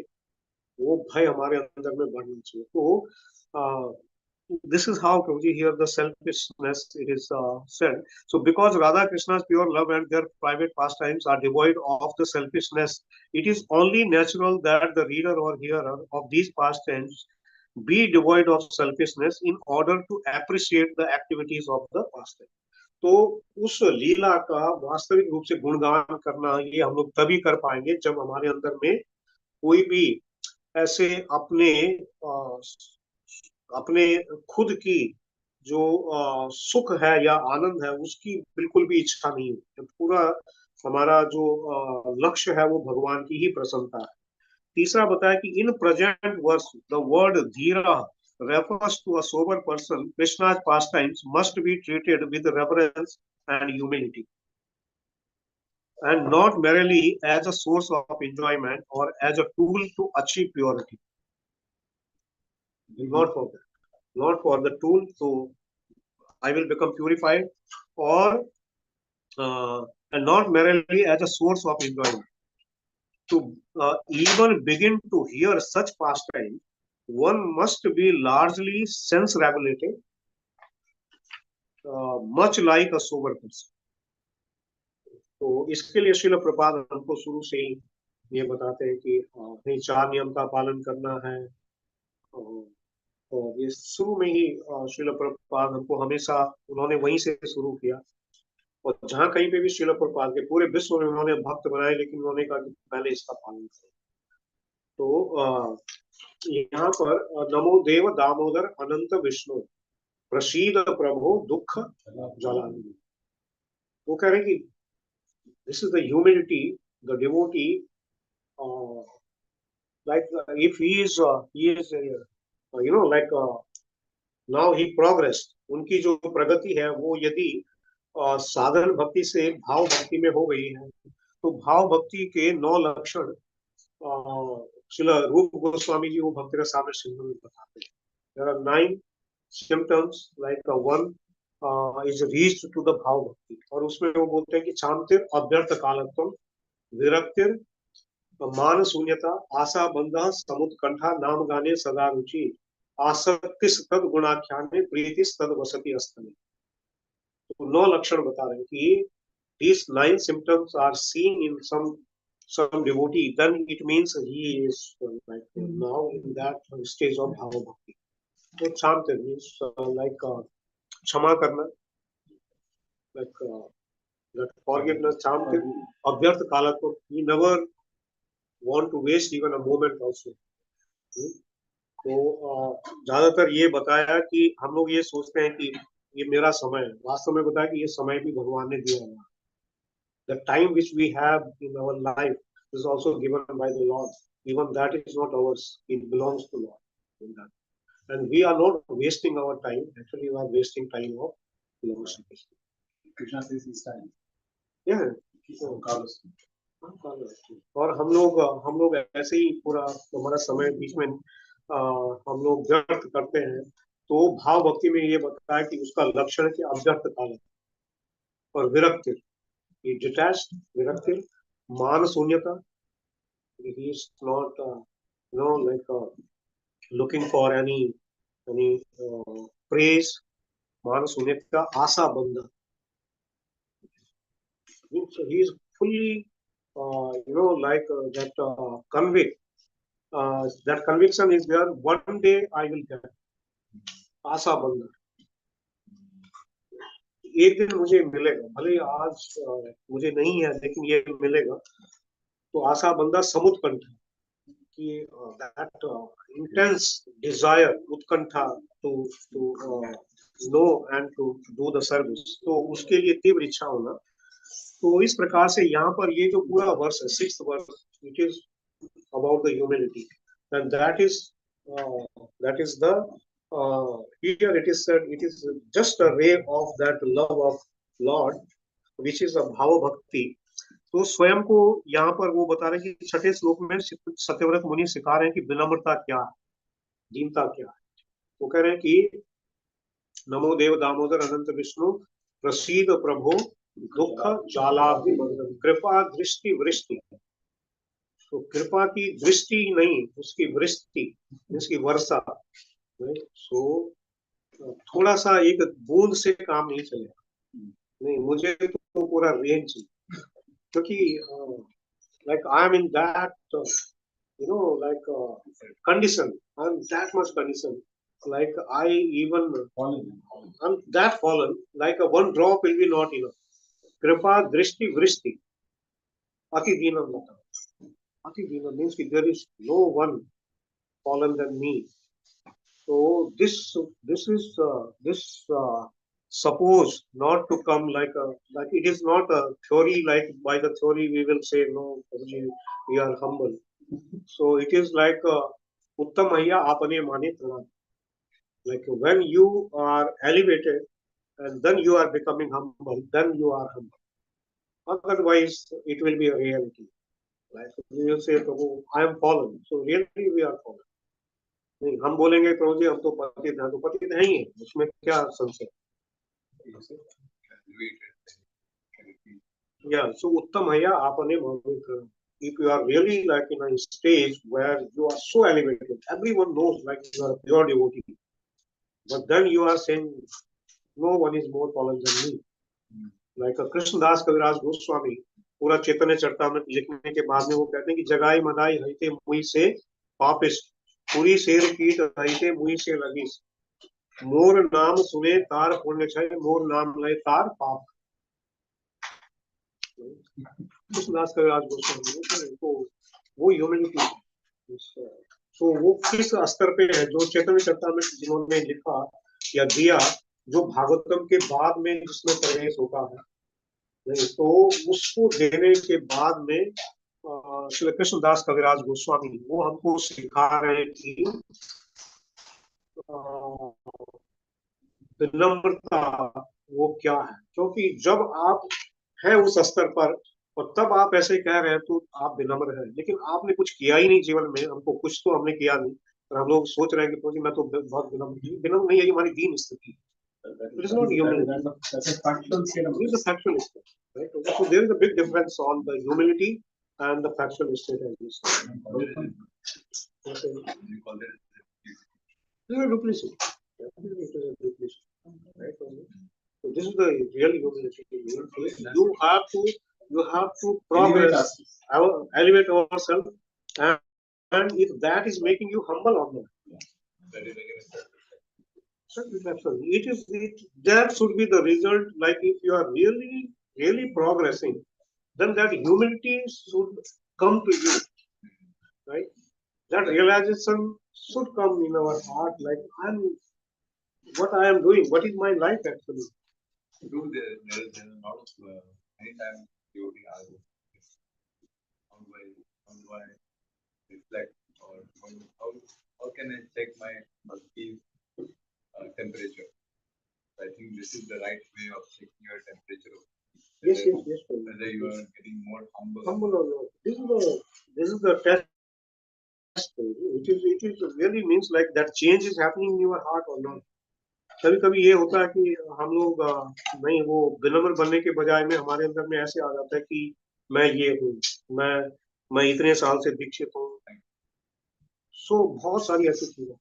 वो भय हमारे अंदर में बढ़ना चाहिए। तो this is how Prabhuji here the selfishness it is said. So because Radha Krishna's pure love and their private pastimes are devoid of the selfishness, it is only natural that the reader or hearer of these pastimes be devoid of selfishness in order to appreciate the activities of the pastime. तो उस लीला का वास्तविक रूप से गुणगान करना ये हम लोग तभी कर पाएंगे जब हमारे अंदर में कोई भी ऐसे अपने खुद की जो सुख है या आनंद है उसकी बिल्कुल भी इच्छा नहीं है। पूरा हमारा जो लक्ष्य है वो भगवान की ही प्रसन्नता है। तीसरा बताया कि in present verse the word dhira refers to a sober person. Krishna's pastimes must be treated with reverence and humility, and not merely as a source of enjoyment or as a tool to achieve purity. Not for that. Not for the tool to I will become purified, or and not merely as a source of enjoyment. To even begin to hear such pastime, one must be largely sense-regulated, much like a sober person. तो इसके लिए श्रील प्रपाद हमको शुरू से ही ये बताते हैं कि नहीं, 4 नियम का पालन करना है, और ये शुरू में ही श्रील प्रभुपाद हमको हमेशा उन्होंने वहीं से शुरू किया, और जहाँ कहीं पे भी श्रील प्रभुपाद के पूरे विश्व में उन्होंने भक्त बनाए, लेकिन उन्होंने कहा कि पहले इसका पालन करें। तो यहाँ पर नमो देव दामोदर अनंत विष्णु प्रसीद प्रभो दुख जलानी, वो कह रहे हैं कि this is the humility the devotee, like if he is like now he progressed, उनकी जो प्रगति है वो यदि साधन भक्ति से भाव भक्ति में हो गई है, तो भाव भक्ति के 9 लक्षण श्रील रूप गोस्वामी जी वो भक्ति का सामने सिंधु में बताते हैं। There are 9 symptoms, like one is reached to the भाव भक्ति, और उसमें वो बोलते हैं कि शांतिर अभ्यर्थ कालत्वम विरक्तिर मान शून्यता आशा बंधा समुत्कंठा नाम गाने सदा रुचि आसक्ति तद गुणाख्याने प्रीति तद वसति स्थले। तो 9 लक्षण बता रहे हैं कि these 9 symptoms are seen in some devotee, then it means he is like now in that stage of bhava bhakti. तो शांत means like क्षमा करना, like that forgiveness, शांत अभ्यर्थ कालत्व, he never want to waste even a moment also. तो ज्यादातर ये बताया कि हम लोग ये सोचते हैं कि ये मेरा समय है, वास्तव में बताया कि ये समय भी भगवान ने दिया है। The time which we have in our life is also given by the Lord. Even that is not ours; it belongs to Lord. And we are not wasting our time. Actually, we are wasting time of Lord Shri Krishna. Krishna says his time. Yeah. और हम लोग ऐसे ही पूरा हमारा समय बीच में हम लोग व्यर्थ करते हैं। तो भाव भक्ति में ये बताया कि उसका लक्षण है अव्यर्थ काल और विरक्ति, डिटैच्ड विरक्ति, मान शून्यता, he is not like looking for any praise, मान शून्यता, आशा बंधा, so he is fully like that convict, that conviction is there, one day I will get, आशा बंधा, एक दिन मुझे मिलेगा, भले आज मुझे नहीं है लेकिन ये मिलेगा। तो आशा बंदा समुत्कंठा कि that intense desire, उत्कंठा to know and to do the service, तो उसके लिए तीव्र इच्छा होना। तो इस प्रकार से यहाँ पर ये जो पूरा वर्ष है, 6th वर्ष, which is about the humility, and that is the here it is said, it is just a ray of that love of Lord, which is a bhava bhakti. तो स्वयं को यहाँ पर वो बता रहे हैं कि 6ठे श्लोक में सत्यव्रत मुनि सिखा रहे हैं कि विनम्रता क्या है, दीनता क्या है। वो कह रहे हैं कि नमो देव दामोदर अनंत विष्णु प्रसीद प्रभो दुख जालाभिमंदन कृपा दृष्टि वृष्टि। तो कृपा की दृष्टि नहीं, उसकी वृष्टि, उसकी वर्षा। सो थोड़ा सा एक बूंद से काम नहीं चलेगा, नहीं, मुझे तो पूरा रेंज चाहिए, क्योंकि like I am in that like condition, I am that much condition, like I even I'm that fallen, like one drop will be not enough. कृपा दृष्टि वृष्टि अति दीनम लता, अति दीनम means there is no one fallen than me. So this is supposed not to come like it is not a theory, like by the theory we will say no, we are humble. So it is like uttam hayya apane mane pranam, like when you are elevated and then you are becoming humble, then you are humble. Otherwise it will be a reality, like we will say Prabhu, I am fallen, so really we are fallen. नहीं, हम बोलेंगे प्रभु जी हम तो पतित हैं, तो पतित नहीं है, उसमें क्या संशय। Yeah, so उत्तम है या आपने मानव, if you are really like in a stage where you are so elevated, everyone knows like you are a pure devotee, but then you are saying no one is more fallen than me. Like a Krishnadas कविराज गोस्वामी पूरा चैतन्य चरितामृत लिखने के बाद में वो कहते हैं कि जगाई मदाई हईते मुई से पापिस्ट, पूरी शेर कीट रहते मुई से लगी, मोर नाम सुने तार पुण्य छय, मोर नाम लय तार पाप। कृष्णदास कविराज गोस्वामी को वो ह्यूमैनिटी, तो वो किस स्तर पे है, जो चैतन्य चरितामृत जिन्होंने लिखा या दिया, जो भागवतम के बाद में जिसमें प्रवेश होता है, नहीं तो उसको देने के बाद में श्री कृष्णदास कविराज गोस्वामी वो हमको सिखा रहे कि विनम्रता वो क्या है। क्योंकि जब आप है उस स्तर पर और तब आप ऐसे कह रहे हैं तो आप विनम्र हैं, लेकिन आपने कुछ किया ही नहीं जीवन में, हमको कुछ तो हमने किया नहीं, और हम लोग सोच रहे हैं कि तो मैं तो बहुत विनम्र नहीं है, ये हमारी दीन स्थिति। It is not humility. That's a factual state of It is a factual state, right? So there is a big difference on the humility and the factual state as you said. This is a duplicity. It is a duplicity, right? So this is the real humility. You have to progress, elevate ourselves, and if that is making you humble or not. That should be the result. Like if you are really progressing, then that humility should come to you, right? That realization should come in our heart. Like what I am doing, what is my life actually? There is a lot of anytime you are how do I reflect, or how can I check my body temperature? I think this is the right way of checking your temperature. Yes. Whether you are getting more humble. Humble or not. This is the test. It really means like that change is happening in your heart or not. कभी कभी ये होता है कि हम लोग नहीं, वो विनम्र बनने के बजाय में हमारे अंदर में ऐसे आ जाता है कि मैं ये हूँ, मैं इतने साल से दीक्षित हूँ। सो बहुत सारी ऐसी चीजें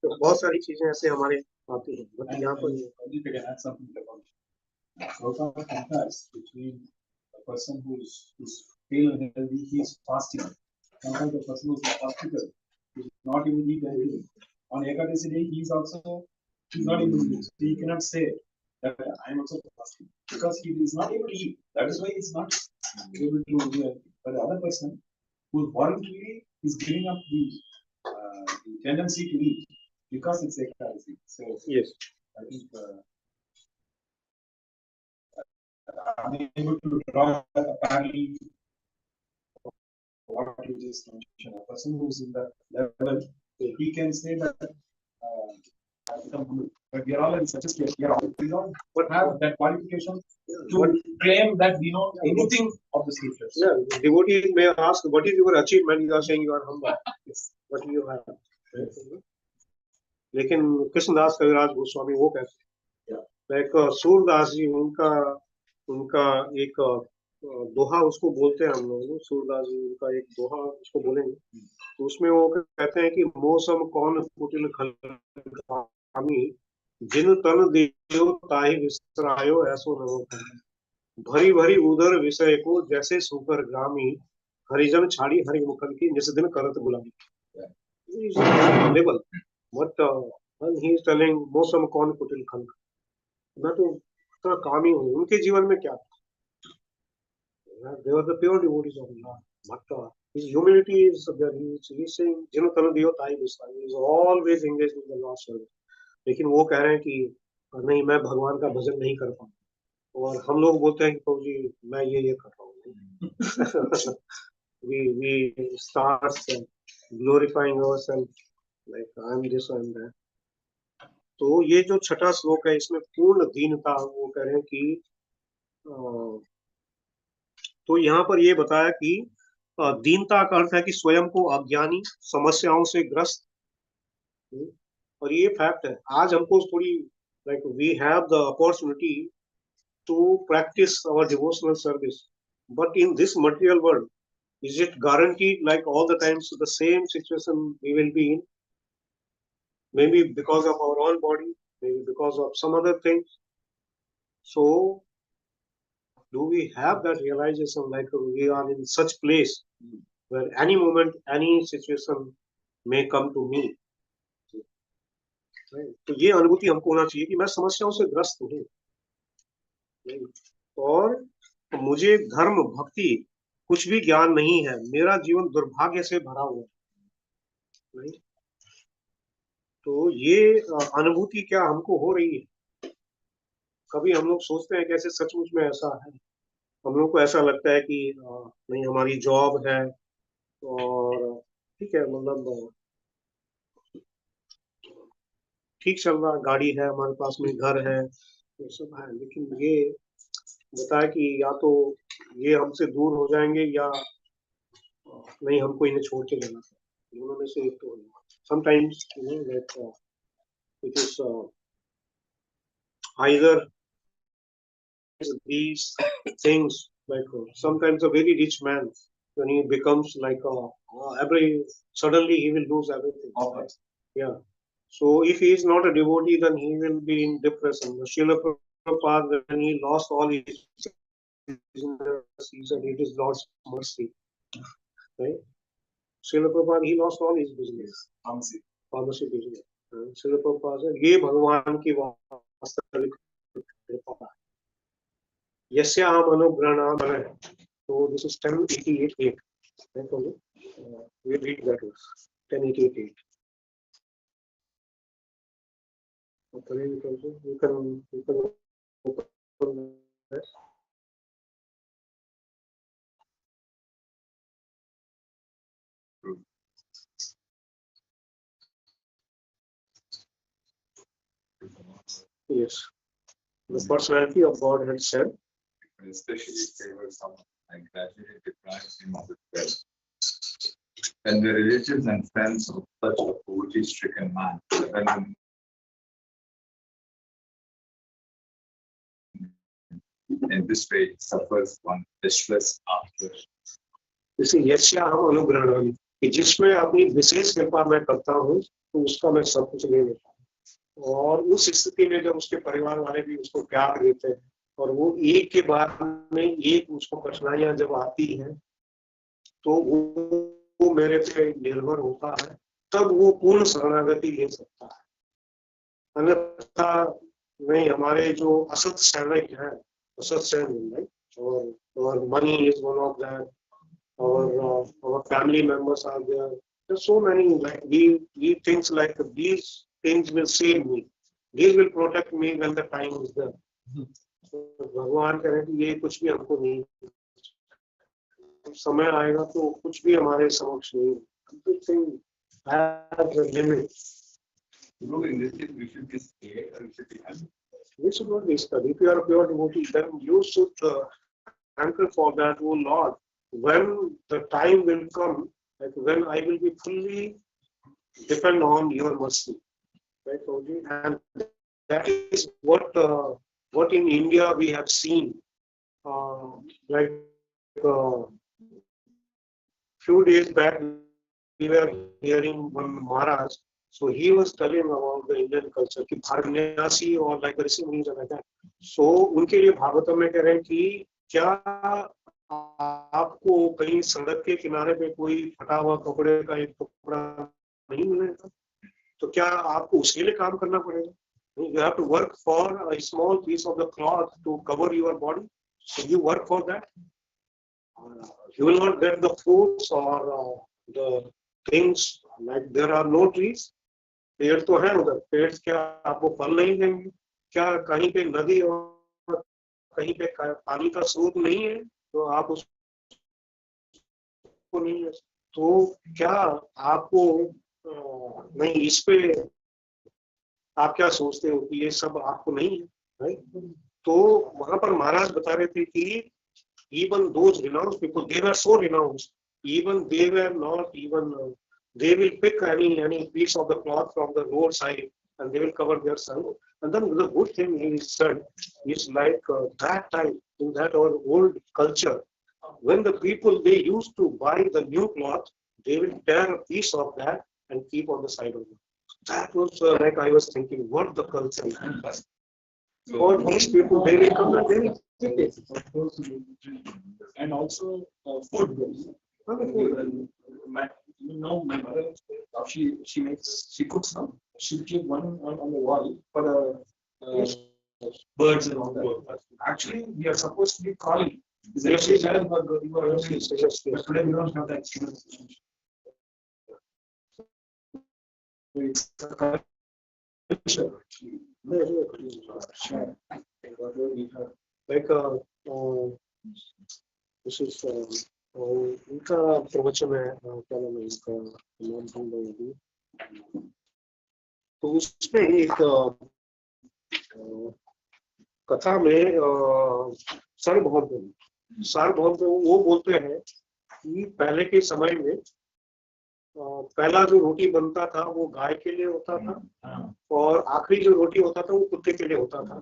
तो बहुत सारी चीजें ऐसे हमारे आती हैं, बट यहाँ पर between a person who's pale and healthy, he's fasting. Sometimes the person who's in the hospital is not even eat anything. On Ekadasi day, he's not able to eat. So he cannot say that I am also fasting because he is not able to eat. That is why he's not able to do anything. But the other person who voluntarily is giving up the tendency to eat because it's Ekadasi. So yes, I think I'm able to draw a parallel what you just mentioned. A person who's in that level, he can say that but we are all in such a state. We don't have that qualification to claim that we know anything of the scriptures. Yeah, the devotee may ask, what is your achievement? You are saying you are humble. Yes. What do you have? लेकिन कृष्णदास कविराज गोस्वामी वो कहते हैं, एक सूरदास जी उनका एक दोहा उसको बोलते हैं हम लोग, सूरदास जी उनका एक दोहा उसको बोलेंगे, तो उसमें वो कहते हैं कि मौसम कौन कुटिल खलगामी, जिन तन दियो ताहि विसरायो ऐसो रहो, भरी भरी उदर विषय को जैसे सुकर ग्रामी, हरिजन छाड़ी हरि मुखन की निस दिन करत गुलामी। Level But when he is telling मौसम कौन कुटिल खलक, मैं तो इतना कामी हूँ, उनके जीवन में क्या था? They were the pure devotees of Allah. But his humility is there. He is saying जिन्हों तन दियो ताहि विसरायो, he is always engaged in the Lord's service. लेकिन वो कह रहे हैं कि नहीं, मैं भगवान का भजन नहीं कर पाऊँ, और हम लोग बोलते हैं कि प्रभुजी मैं ये कर रहा हूँ। we start glorifying ourselves like I'm this and that. तो ये जो छठा श्लोक है, इसमें पूर्ण दीनता वो कह रहे हैं कि तो यहाँ पर ये बताया कि दीनता का अर्थ है कि स्वयं को अज्ञानी, समस्याओं से ग्रस्त, और ये फैक्ट है। आज हमको थोड़ी like we have the opportunity to practice our devotional service, but in this material world, is it guaranteed like all the times the same situation we will be in? Maybe because of our own body, maybe because of some other things. So do we have that realization like we are in such place where any moment, any situation may come to me. तो ये अनुभूति हमको होना चाहिए कि मैं समस्याओं से ग्रस्त हूँ, और मुझे धर्म भक्ति कुछ भी ज्ञान नहीं है, मेरा जीवन दुर्भाग्य से भरा हुआ है। तो ये अनुभूति क्या हमको हो रही है? कभी हम लोग सोचते हैं कैसे सचमुच में ऐसा है? हम लोग को ऐसा लगता है कि नहीं, हमारी जॉब है और ठीक है, मतलब ठीक चल रहा, गाड़ी है हमारे पास में, घर है, ये सब है, लेकिन ये बताया कि या तो ये हमसे दूर हो जाएंगे या नहीं, हमको इन्हें छोड़ के जाना है। दोनों में से एक तो होगा। Sometimes that it is either these things, like sometimes a very rich man, when he becomes like suddenly he will lose everything. Okay. Yeah. So if he is not a devotee, then he will be in depression. Srila Prabhupada, when he lost all his business, he said it is Lord's mercy. Right? Srila Prabhupada, he lost all his business. Pharmacy business. Srila Prabhupada said, ये भगवान की वास्तविक कृपा है। यस्याम अनुग्रहणाम है। So this is 1088. We read that verse. 1088. Okay, you can open that. Yes. The personality of God had said, especially favor someone and gradually deprive him of his wealth. And the relatives and friends of such a poverty-stricken man abandon in this way suffers one distress after. इसे यस्याम अनुग्रहणाम, कि जिसमें अपनी विशेष कृपा मैं करता हूँ तो उसका मैं सब कुछ ले लेता हूँ। और उस स्थिति में जब उसके परिवार वाले भी उसको प्यार देते हैं और वो एक के बाद में एक उसको कठिनाइयां जब आती हैं तो वो मेरे पे निर्भर होता है, तब वो पूर्ण शरणागति ले सकता है। अन्यथा नहीं, हमारे जो असत सैनिक हैं, असत सैनिक, और money is one of that, our family members are there. There's so many, like we things like these things will save me, these will protect me when the time is there. भगवान कह रहे हैं कि ये कुछ भी हमको नहीं, समय आएगा तो कुछ भी हमारे समक्ष नहीं। Everything has a limit. We should be scared or we should be happy. We should not be scared. If you are a pure devotee, then you should anchor for that, oh Lord, when the time will come, like when I will be fully depend on your mercy, right, Prabhuji? And that is what in India we have seen. Like few days back, we were hearing one Maharaj. So he was telling about the Indian culture, कि भारन्यासी और like ऋषि मुनि like that. So उनके लिए भागवतम में कह रहे हैं कि क्या आपको कहीं सड़क के किनारे पे कोई फटा हुआ कपड़े का एक टुकड़ा नहीं मिलेगा, तो क्या आपको उसके लिए काम करना पड़ेगा? You have to work for a small piece of the cloth to cover your body. So you work for that. You will not get the fruits or the things, like there are no trees. पेड़ तो है उधर, पेड़ क्या आपको फल नहीं देंगे? क्या कहीं पे नदी और कहीं पे पानी का स्रोत नहीं है तो आप उसको नहीं है, तो क्या आपको नहीं, इस पे आप क्या सोचते हो कि ये सब आपको नहीं है, राइट? तो वहां पर महाराज बता रहे थे कि even those renounced people, they were so renounced, even they were not even they will pick any piece of the cloth from the roadside and they will cover their son. And then the good thing he said is like that time in that our old culture, when the people they used to buy the new cloth, they will tear a piece of that and keep on the side of it. That was like I was thinking, what the culture is. All these people they will come and they will keep it. And also food. My mother, she cooks now. She keep one on the wall for the birds and all that. Actually, we are supposed to be calling. But today we don't have that human situation. It's a culture. Like this is इनका प्रवचन है, क्या नाम है इसका, नाम भूल रहा हूं अभी। तो उसमें एक कथा में सार्वभौम वो बोलते हैं कि पहले के समय में पहला जो रोटी बनता था वो गाय के लिए होता था और आखिरी जो रोटी होता था वो कुत्ते के लिए होता था।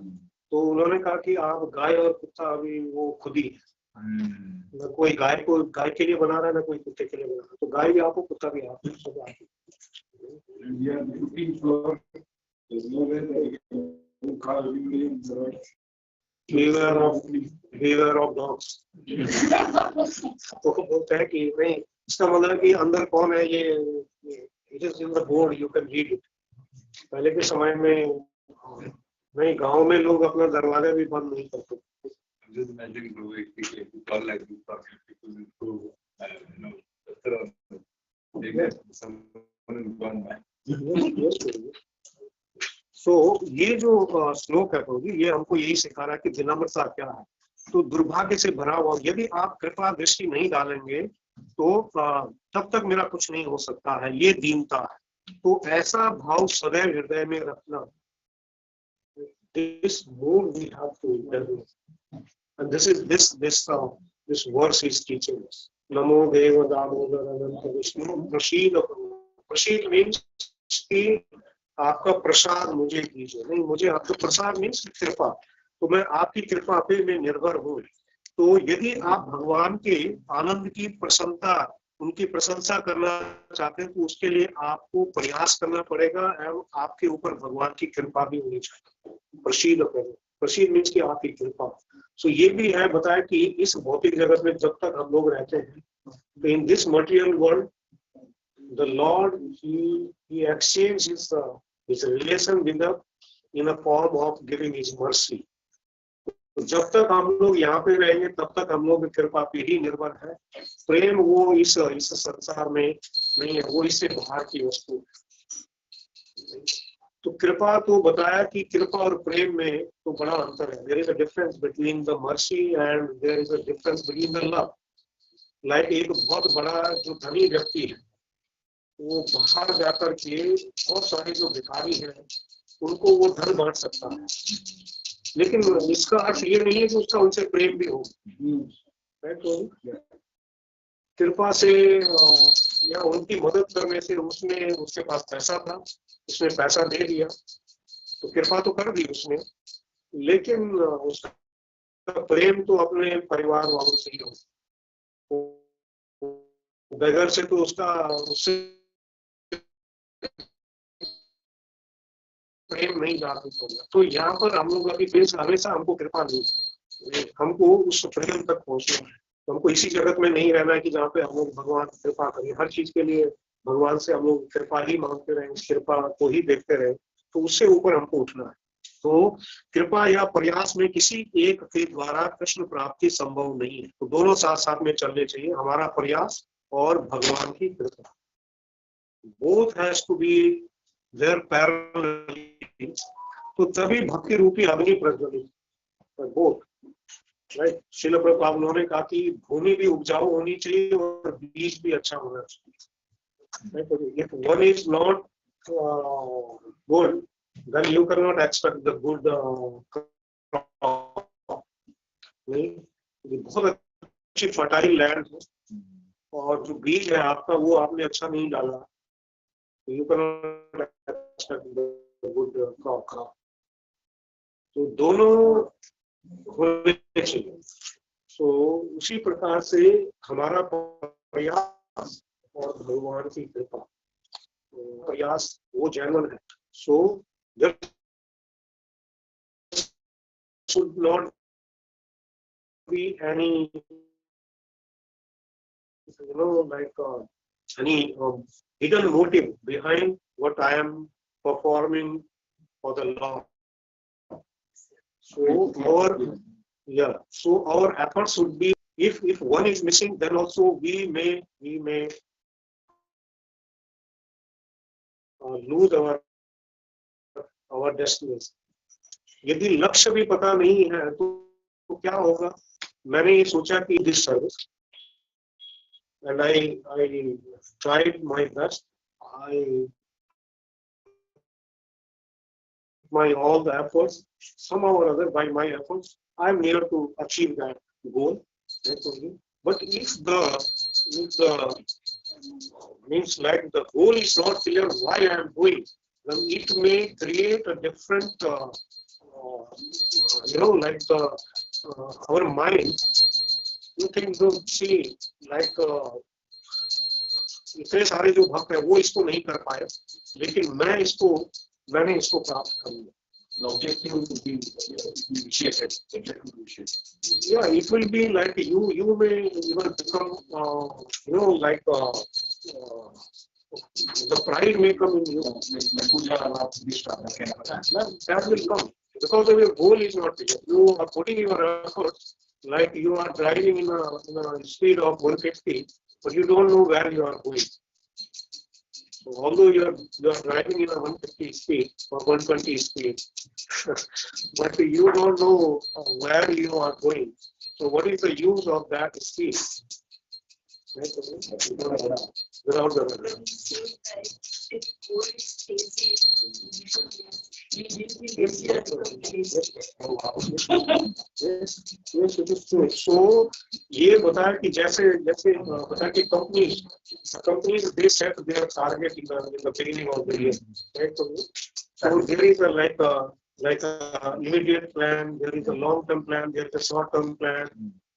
तो उन्होंने कहा कि आप गाय और कुत्ता अभी वो खुद ही है, न कोई गाय को गाय के लिए बना रहा है, न कोई कुत्ते के लिए बना रहा है। तो गाय भी आपको, कुत्ता भी आपको, सब आपको। Beware of dogs। तो बोलते हैं कि नहीं, इसका मतलब कि अंदर कौन है ये, it is in the board, you can read it. पहले के समय में नहीं, गांव में लोग अपना दरवाजा भी बंद नहीं करते। Just imagine if you call like this, people will go, someone will gone back. So ये जो श्लोक है प्रभु जी, ये हमको यही सिखा रहा है कि विनम्रता क्या है। तो दुर्भाग्य से भरा हुआ, यदि आप कृपा दृष्टि नहीं डालेंगे तो तब तक मेरा कुछ नहीं हो सकता है, ये दीनता है। तो ऐसा भाव सदैव हृदय में रखना, this mood we have to interview, and this verse is teaching us. Namo Deva Damodar Ananta Vishnu Prashid। प्रशीद मीन्स कि आपका प्रसाद मुझे कीजिए, नहीं, मुझे आपका प्रसाद मीन्स कृपा, तो मैं आपकी कृपा पे मैं निर्भर हूँ। तो यदि आप भगवान के आनंद की प्रसन्नता, उनकी प्रशंसा करना चाहते हैं तो उसके लिए आपको प्रयास करना पड़ेगा एवं आपके ऊपर भगवान की कृपा भी होनी चाहिए। प्रसीद करो, प्रसीद मीन्स की आपकी कृपा। सो ये भी है बताया कि इस भौतिक जगत में जब तक हम लोग रहते हैं, तो in this material world the Lord he exchanges his relation with us in a form of giving his mercy। तो जब तक हम लोग यहाँ पे रहेंगे तब तक हम लोग कृपा पे ही निर्भर है। प्रेम वो इस संसार में नहीं है, वो इससे बाहर की वस्तु है। तो कृपा तो बताया कि कृपा और प्रेम में तो बड़ा अंतर है। There is a difference between the mercy and there is a difference between the love. Like एक बहुत बड़ा जो धनी व्यक्ति है, वो बाहर जाकर के बहुत सारे जो भिखारी हैं उनको वो धन बांट सकता है, लेकिन इसका अर्थ ये नहीं है कि उसका उनसे प्रेम भी हो। तो कृपा से या उनकी मदद करने से उसने, उसके पास पैसा था, उसने पैसा दे दिया तो कृपा तो कर दी उसने, लेकिन उसका प्रेम तो अपने परिवार वालों से ही हो। बेगर से तो उसका उससे प्रेम नहीं जागृत होगा। तो यहाँ पर हम लोग अभी हमेशा हमको कृपा नहीं, हमको उस प्रेम तक पहुंचना है। तो हमको इसी जगत में नहीं रहना है कि जहाँ पे हम लोग भगवान कृपा करें, हर चीज के लिए भगवान से हम लोग कृपा ही मांगते रहे, कृपा को ही देखते रहे, तो उससे ऊपर हमको उठना है। तो कृपा या प्रयास में किसी एक के द्वारा कृष्ण प्राप्ति संभव नहीं है। तो दोनों साथ साथ में चलने चाहिए, हमारा प्रयास और भगवान की कृपा। Both has to be there parallel, तो तभी भक्ति रूपी अग्नि प्रज्वलित। Both right. श्रील प्रभुपाद उन्होंने कहा कि भूमि भी उपजाऊ होनी चाहिए और बीज भी अच्छा होना चाहिए। If one is not good, then you cannot expect the good crop। नहीं, बहुत अच्छी फर्टाइल लैंड है और जो बीज है आपका वो आपने अच्छा नहीं डाला, you cannot expect the good crop। तो दोनों होने चाहिए। तो उसी प्रकार से हमारा प्रयास और भगवान की कृपा, प्रयास वो जैनवन है। सो there should not be any any hidden motive behind what I am performing for the Lord. So our efforts should be, if one is missing, then also we may lose our destination. यदि लक्ष्य भी पता नहीं है तो क्या होगा? मैंने ये सोचा कि this service, and I tried my best. I my all the efforts, somehow or other, by my efforts, I am near to achieve that goal. But if the means like the goal is not clear why I am doing, then it may create a different, our mind. You can see like इतने सारे जो भक्त है वो इसको नहीं कर पाए, लेकिन मैंने इसको प्राप्त कर लिया. The objective will be initiated. Yeah, it will be like you may even become, the pride may come in you. That will come because of your goal is not clear. You are putting your efforts, like you are driving in a speed of 150, but you don't know where you are going. So although you are driving in a 150 speed or 120 speed, but you don't know where you are going. So what is the use of that speed? Without the yes, it is true. So ये बताया कि जैसे बताया कि companies they set their target in the beginning of the year, right? So there is like a immediate plan, there is a long-term plan, there is a short-term plan,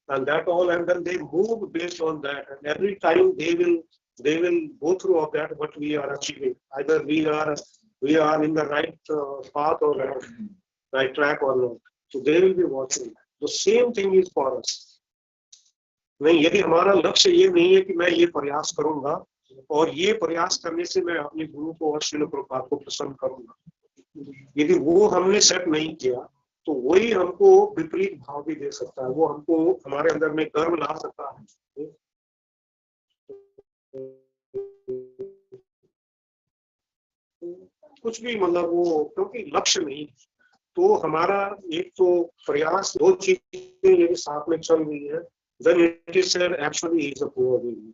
and that all, and then they move based on that. And every time they will go through of that what we are achieving. Either we are in the right path or right track or not. So they will be watching. The same thing is for us. नहीं, यदि हमारा लक्ष्य ये नहीं है कि मैं ये प्रयास करूंगा और ये प्रयास करने से मैं अपने गुरु को और श्रील प्रभुपाद को प्रसन्न करूंगा, यदि वो हमने सेट नहीं किया तो वही हमको विपरीत भाव भी दे सकता है. वो हमको हमारे अंदर में गर्व ला सकता है, कुछ भी मतलब वो, क्योंकि लक्ष्य नहीं. तो हमारा एक तो प्रयास, दो चीजें यदि साथ में चल रही है, then it is said actually is a poor devotee.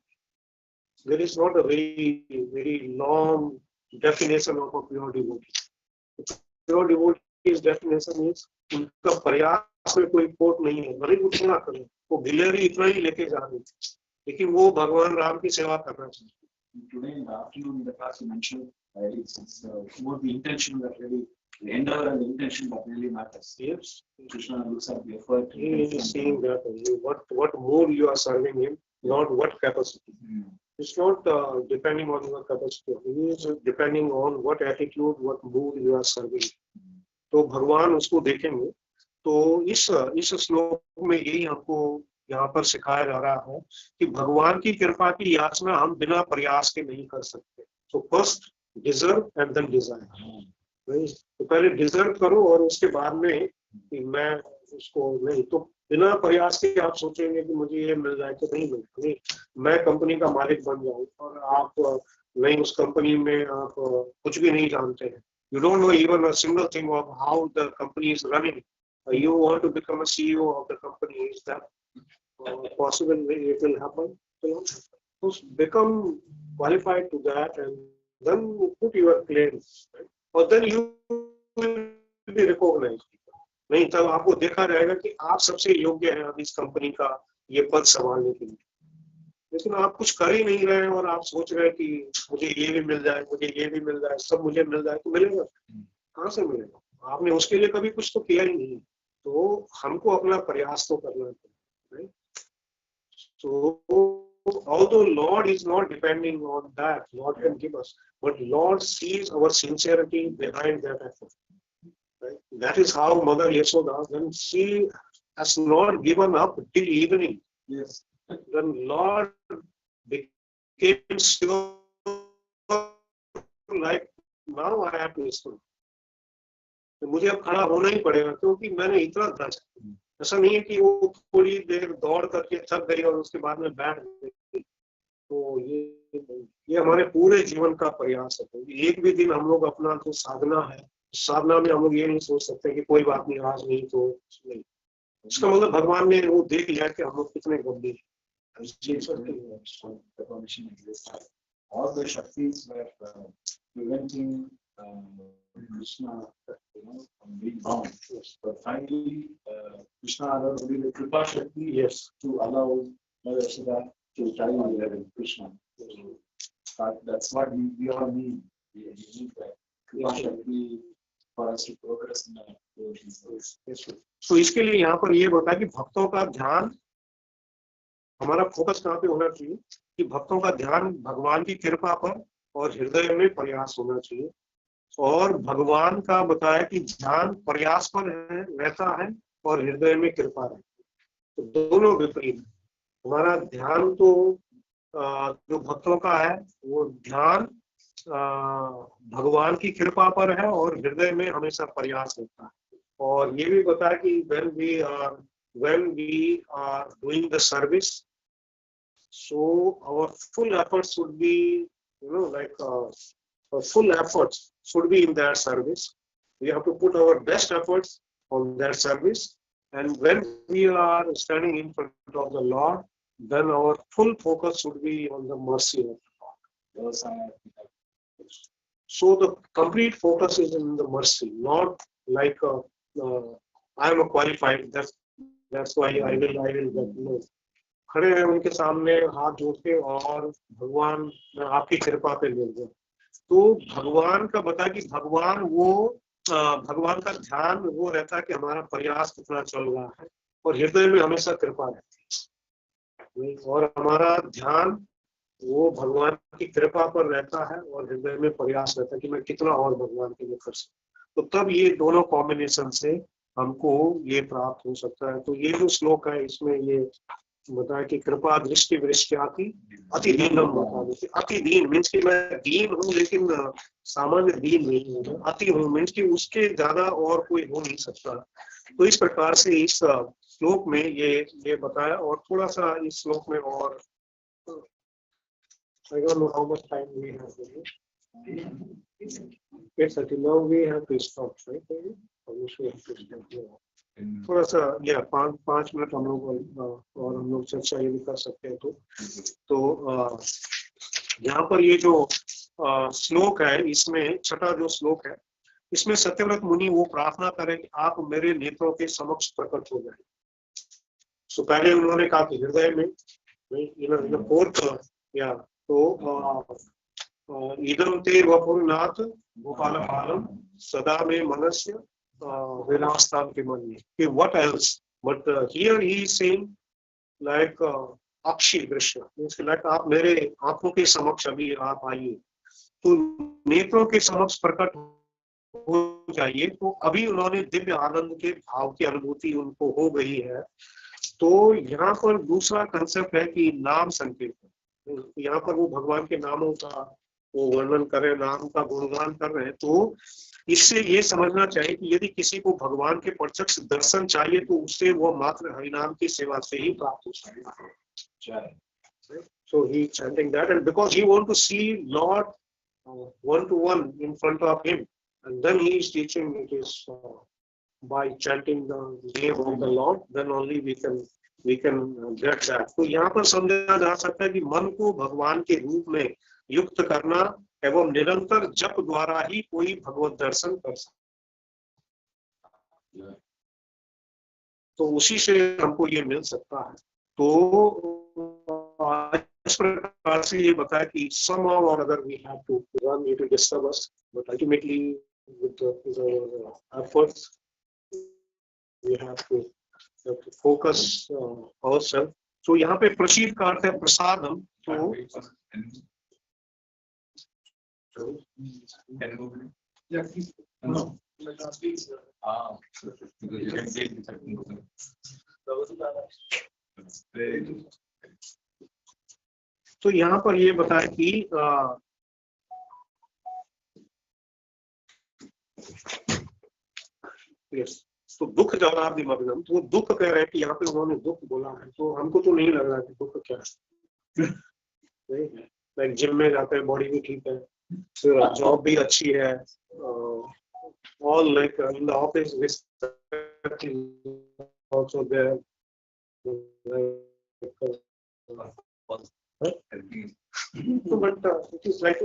There is not a very long definition of a pure devotee. Pure devotee's definition is उनका प्रयास में कोई खोट नहीं है, भले कुछ ना करें, वो गिलहरी इतना ही लेके जा रही, लेकिन वो भगवान राम की सेवा करना चाहिए. Today in the afternoon in the class you mentioned it's more the intention that really, the endeavor and the intention that really matters. Yes, Krishna looks at the effort. he is seeing that what more you are serving him, not what capacity. It's not depending on your capacity. It is depending on what attitude, what mood you are serving. तो भगवान उसको देखेंगे. तो इस श्लोक में यही हमको यहाँ पर सिखाया जा रहा है कि भगवान की कृपा की याचना हम बिना प्रयास के नहीं कर सकते. So first deserve and then desire. तो पहले डिजर्व करो और उसके बाद में कि मैं उसको नहीं, तो बिना प्रयास के आप सोचेंगे कि मुझे ये मिल जाए तो नहीं मिलता. नहीं, मैं कंपनी का मालिक बन जाऊं और आप नहीं, उस कंपनी में आप कुछ भी नहीं जानते हैं. You don't know even a single thing of how the company is running. You want to become a CEO of the company. Is that possible? It will happen. So become qualified to that and then put your claims. Right? और then you will be recognized. नहीं, तब आपको देखा जाएगा कि आप सबसे योग्य हैं अब इस कंपनी का ये पद संभालने के लिए. लेकिन आप कुछ कर ही नहीं रहे हैं और आप सोच रहे हैं कि मुझे ये भी मिल जाए, मुझे ये भी मिल जाए, सब मुझे मिल जाए, तो मिलेगा कहाँ से मिलेगा? आपने उसके लिए कभी कुछ तो किया ही नहीं. तो हमको अपना प्रयास तो करना है. So although Lord is not depending on that, Lord can give us, but Lord sees our sincerity behind that effort. Right? That is how Mother Yashoda, when she has not given up till evening. Yes. Then Lord became sure like now I have to stand. तो मुझे अब खड़ा होना ही पड़ेगा क्योंकि मैंने इतना दर्ज, ऐसा नहीं है कि वो थोड़ी देर दौड़ करके थक गई और उसके बाद में बैठ गई। तो ये हमारे पूरे जीवन का प्रयास है। तो एक भी दिन हम लोग अपना जो साधना है, साधना में हम लोग ये नहीं सोच सकते कि कोई बात नहीं आज नहीं तो नहीं। इसका मतलब भगवान ने वो देख लिया कि हम लोग कितने गंभीर हैं। All the Shaktis were preventing Krishna, from being bound. But finally, Krishna allowed only the Kripa Shakti, yes, to allow Mother Yashoda to carry on with Krishna. But that's what we all need. We need that Kripa Shakti for us to progress in that. तो इसके लिए यहाँ पर ये बताया कि भक्तों का ध्यान, हमारा फोकस कहाँ पे होना चाहिए कि भक्तों का ध्यान भगवान की कृपा पर और हृदय में प्रयास होना चाहिए। और भगवान का बताया कि ध्यान प्रयास पर रहता है और हृदय में कृपा रहती है। तो दोनों विपरीत। हमारा ध्यान तो जो भक्तों का है वो ध्यान भगवान की कृपा पर है और हृदय में हमेशा प्रयास रहता है। और ये भी बताया कि when we are doing the service, so our full efforts should be, our full efforts should be in that service. We have to put our best efforts on that service. And when we are standing in front of the Lord, then our full focus should be on the mercy of the Lord. So the complete focus is in the mercy, not like I am a qualified. That's why I will get. No. खड़े हैं उनके सामने हाथ जोड़ के और भगवान मैं आपकी कृपा पे ले गया। तो भगवान का बता कि भगवान का ध्यान वो रहता है कि हमारा प्रयास कितना चल रहा है और हृदय में हमेशा कृपा रहती है। और हमारा ध्यान वो भगवान की कृपा पर रहता है और हृदय में प्रयास रहता है कि मैं कितना और भगवान के लिए कर सकूं। तो तब ये दोनों कॉम्बिनेशन से हमको ये प्राप्त हो सकता है। तो ये जो श्लोक है इसमें ये बताया कि कृपा दृष्टि वृष्टि अति दीनम बता देते। अति दीन मीन्स कि मैं दीन हूँ लेकिन सामान्य दीन नहीं हूँ। अति हूँ मीन्स कि उसके ज्यादा और कोई हो नहीं सकता। तो इस प्रकार से इस श्लोक में ये बताया। और थोड़ा सा इस श्लोक में और I don't know how much time we have. Yes, until now we have to stop, right? थोड़ा सा या 5 मिनट हम लोग और हम लोग चर्चा ये भी कर सकते हैं। तो यहाँ पर ये जो श्लोक है इसमें छठा जो श्लोक है इसमें सत्यव्रत मुनि वो प्रार्थना करें कि आप मेरे नेत्रों के समक्ष प्रकट हो जाए। तो पहले उन्होंने कहा कि हृदय में फोर्थ या तो इदम ते वपुरनाथ गोपाल पालम सदा में मनस्य विलासताम के मन में। What else? But here he is saying like अक्षी दृश्य मीन्स लाइक आप मेरे आंखों के समक्ष अभी आप आइए तो नेत्रों के समक्ष प्रकट हो जाइए। तो अभी उन्होंने दिव्य आनंद के भाव की अनुभूति उनको हो गई है। तो यहाँ पर दूसरा कंसेप्ट है कि नाम संकीर्तन। यहाँ पर वो भगवान के नामों का वो वर्णन कर रहे, नाम का गुणगान कर रहे हैं। तो इससे ये समझना चाहिए कि यदि किसी को भगवान के प्रत्यक्ष दर्शन चाहिए तो उसे वो मात्र हरिनाम की सेवा से ही प्राप्त हो सकता है। So he is chanting that, and because he want to see Lord one to one in front of him, and then he is teaching it is by chanting the name of the Lord, then only we can get that. तो यहाँ पर समझा जा सकता है कि मन को भगवान के रूप में युक्त करना एवं निरंतर जप द्वारा ही कोई भगवत दर्शन कर सकता है। तो उसी से हमको ये मिल सकता है। तो इस प्रकार से ये बताया कि somehow or other we have to run into disturbance, but ultimately with the efforts we have to focus ourselves. So यहाँ पे प्रसीद का अर्थ है प्रसादम। तो तो तो यहाँ पर ये बताया कि यस, तो दुख जवाब दिमाग, तो वो दुख कह रहे हैं कि यहाँ पे उन्होंने दुख बोला है, तो हमको तो नहीं लग रहा कि दुख क्या है। लाइक जिम में जाते हैं, बॉडी भी ठीक है, जॉब भी अच्छी है, all like in the office respect is also there, but it is like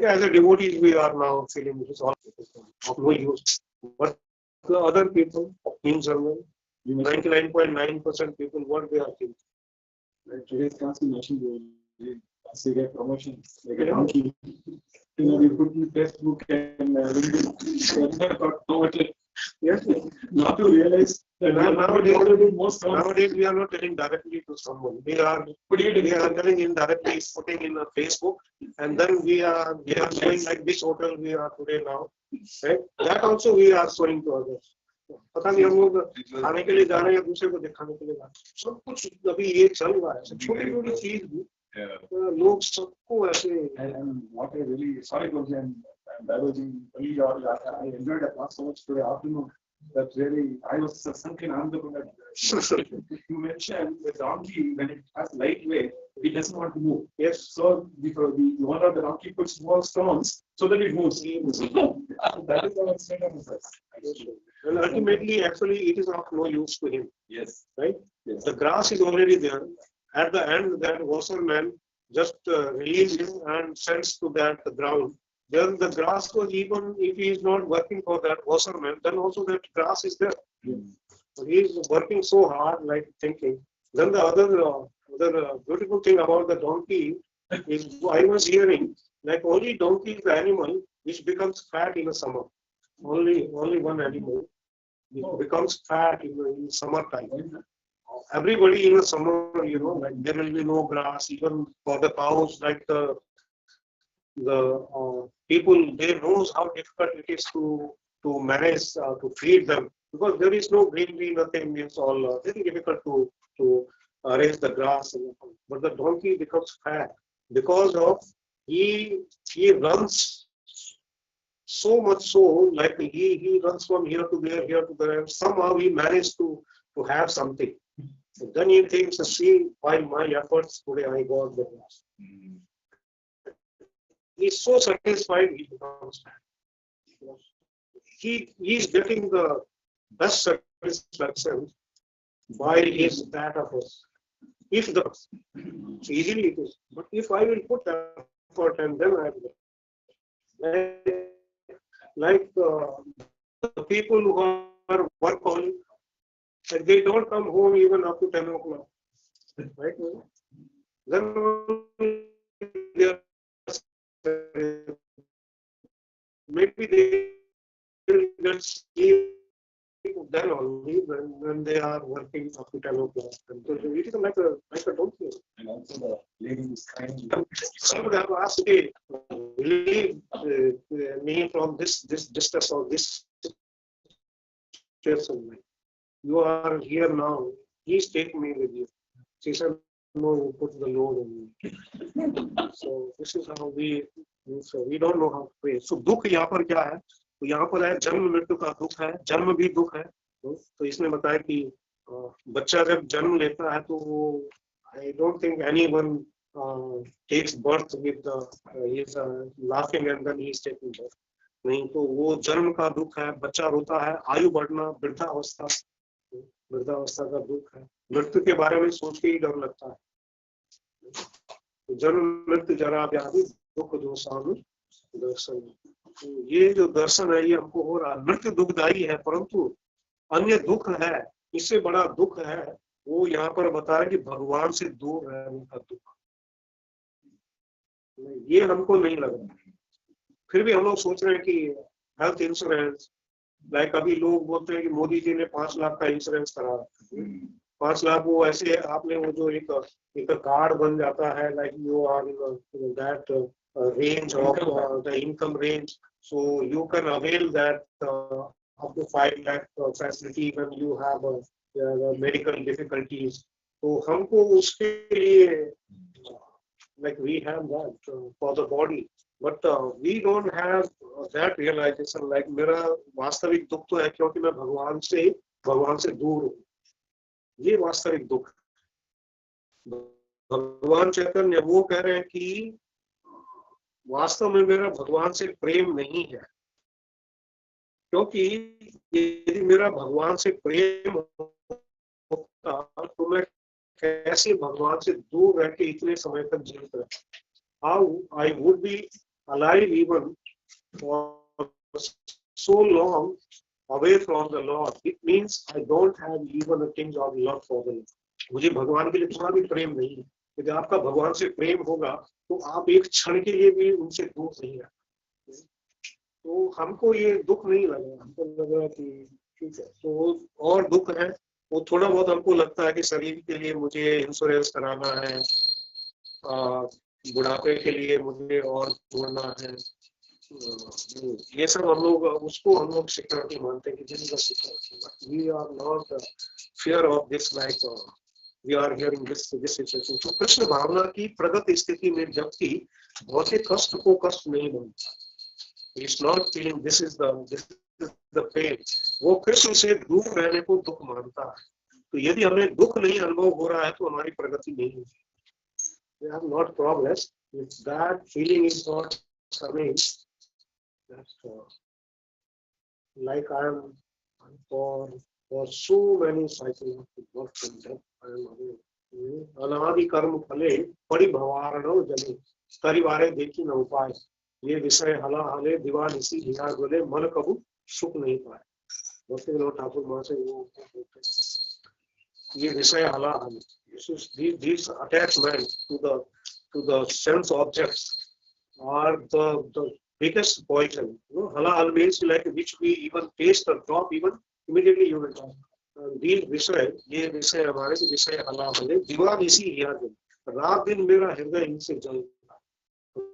as a devotee we are now feeling it is all of no use, but the other people in general 99.9% people what they are thinking. Today's class you mentioned as you get promotion like a donkey. We put in Facebook and LinkedIn. Never thought how much. Yes, not to realize that nowadays we are not telling directly to someone. We are telling indirectly, putting in a Facebook, and then we are showing like this hotel we are today now. Right? That also we are showing to others. पता नहीं हम लोग खाने के लिए जा रहे हैं या दूसरे को दिखाने के लिए जा रहे हैं, सब कुछ अभी ये चल रहा है, छोटी छोटी चीज भी लोग सबको ऐसे. And what I really sorry Prabhuji, I'm diverging only your I enjoyed the class so much today afternoon that really I was sunk in Andhra. You mentioned the donkey when it has light weight, it doesn't want to move. Yes. So the owner of the donkey puts more stones so that it moves. That is our state of affairs. And ultimately, actually, it is of no use to him. Yes. Right? Yes. The grass is already there. At the end, that washerman just releases him and sends to that ground. Then the grass was, even if he is not working for that washerman, then also that grass is there. So he is working so hard, like thinking. Then the other beautiful thing about the donkey is I was hearing like only donkey is the animal which becomes fat in the summer. Only one animal becomes fat in summertime. Everybody in the summer, like there will be no grass, even for the cows, like the people, they knows how difficult it is to manage, to feed them, because there is no greenery, nothing, it's all very difficult to raise the grass. But the donkey becomes fat because of he runs so much so, like he runs from here to there, and somehow he managed to have something. So then he thinks, see, by my efforts today I got the grass. He's so satisfied he becomes fat. He is getting the best satisfaction by his that efforts. If the easily it is, but if I will put effort and then I will, like the people who are workaholic, they don't come home even up to 10 o'clock, right? Then they are, maybe they will get sleep then only when they are working up to 10 o'clock. So it is like a donkey. And also the lady is kind. Some would have asked, okay, relieve me from this distress or this stress of mine. You are here now. Please take me with you. She said, no, you put the load on me. So this is how we don't know how to pray. So दुख यहाँ पर क्या है? तो यहाँ पर है जन्म मृत्यु का दुख है, जन्म भी दुख है. तो इसने बताया कि बच्चा जब जन्म लेता है तो वो I don't think anyone takes birth with he is laughing and then he is taking birth. नहीं, तो वो जन्म का दुख है, बच्चा रोता है, आयु बढ़ना, वृद्धावस्था का दुख है, मृत्यु के बारे में सोच के ही डर लगता है. जन्म मृत्यु जरा व्याधि दुख दोषानु दर्शन. ये जो दर्शन है ये हमको हो रहा है. मृत्यु दुखदायी है, परंतु अन्य दुख है, इससे बड़ा दुख है वो यहाँ पर बताया कि भगवान से दूर रहने का दुख. ये हमको नहीं लग रहा. फिर भी हम लोग सोच रहे हैं कि हेल्थ इंश्योरेंस, लाइक अभी लोग बोलते हैं कि मोदी जी ने 5 लाख का इंश्योरेंस करा. 5 लाख वो ऐसे आपने वो जो एक कार्ड बन जाता है, like you are that range of the income range, so you can avail that up to 5 lakh facility when you have medical difficulties. तो हमको उसके लिए like we have that for the body, but we don't have that realization. Like मेरा वास्तविक दुख तो है क्योंकि मैं भगवान से दूर हूँ, ये वास्तविक दुख। भगवान चैतन्य वो कह रहे हैं कि वास्तव में मेरा भगवान से प्रेम नहीं है, क्योंकि यदि मेरा भगवान से प्रेम होता तो मैं कैसे भगवान से दूर रह के इतने समय तक जीवित रहा। How I would be alive even for so long away from the Lord. It means I don't have even a tinge of love for the Lord. मुझे भगवान के लिए थोड़ा भी प्रेम नहीं है। यदि आपका भगवान से प्रेम होगा तो आप एक क्षण के लिए भी उनसे दूर नहीं रहते। तो हमको ये दुख नहीं लगा, हमको लगा कि ठीक है। तो और दुख है वो थोड़ा बहुत हमको लगता है कि शरीर के लिए मुझे इंश्योरेंस कराना है, बुढ़ापे के लिए मुझे और जोड़ना है, ये सब हम लोग उसको हम लोग सिक्योरिटी मानते हैं कि this is the security. We are not fear of this, like we are hearing this situation. तो कृष्ण भावना की प्रगत स्थिति में जबकि भौतिक कष्ट को कष्ट नहीं मानता, is not feeling this is the pain, वो कृष्ण से दूर रहने को दुख मानता है। तो यदि हमें दुख नहीं अनुभव हो रहा है तो हमारी प्रगति नहीं होगी। We are not progress if that feeling is not coming. That's like I am for so many cycles of death. I am away. अनादि कर्म फले परिभवारणो जले, परिवारे देखी न उपाय, ये विषय हला हले दीवान इसी हिया गले, मन कबू सुख नहीं पाए। भक्ति विनोद ठाकुर मां से वो ये विषय हला हले, these attachment to the sense objects are the biggest poison. You know, halal means like which we even taste or drop, even immediately you will die. These विषय, ये विषय हमारे विषय हला हले दीवान इसी हिया गले, रात दिन मेरा हृदय इनसे जलता,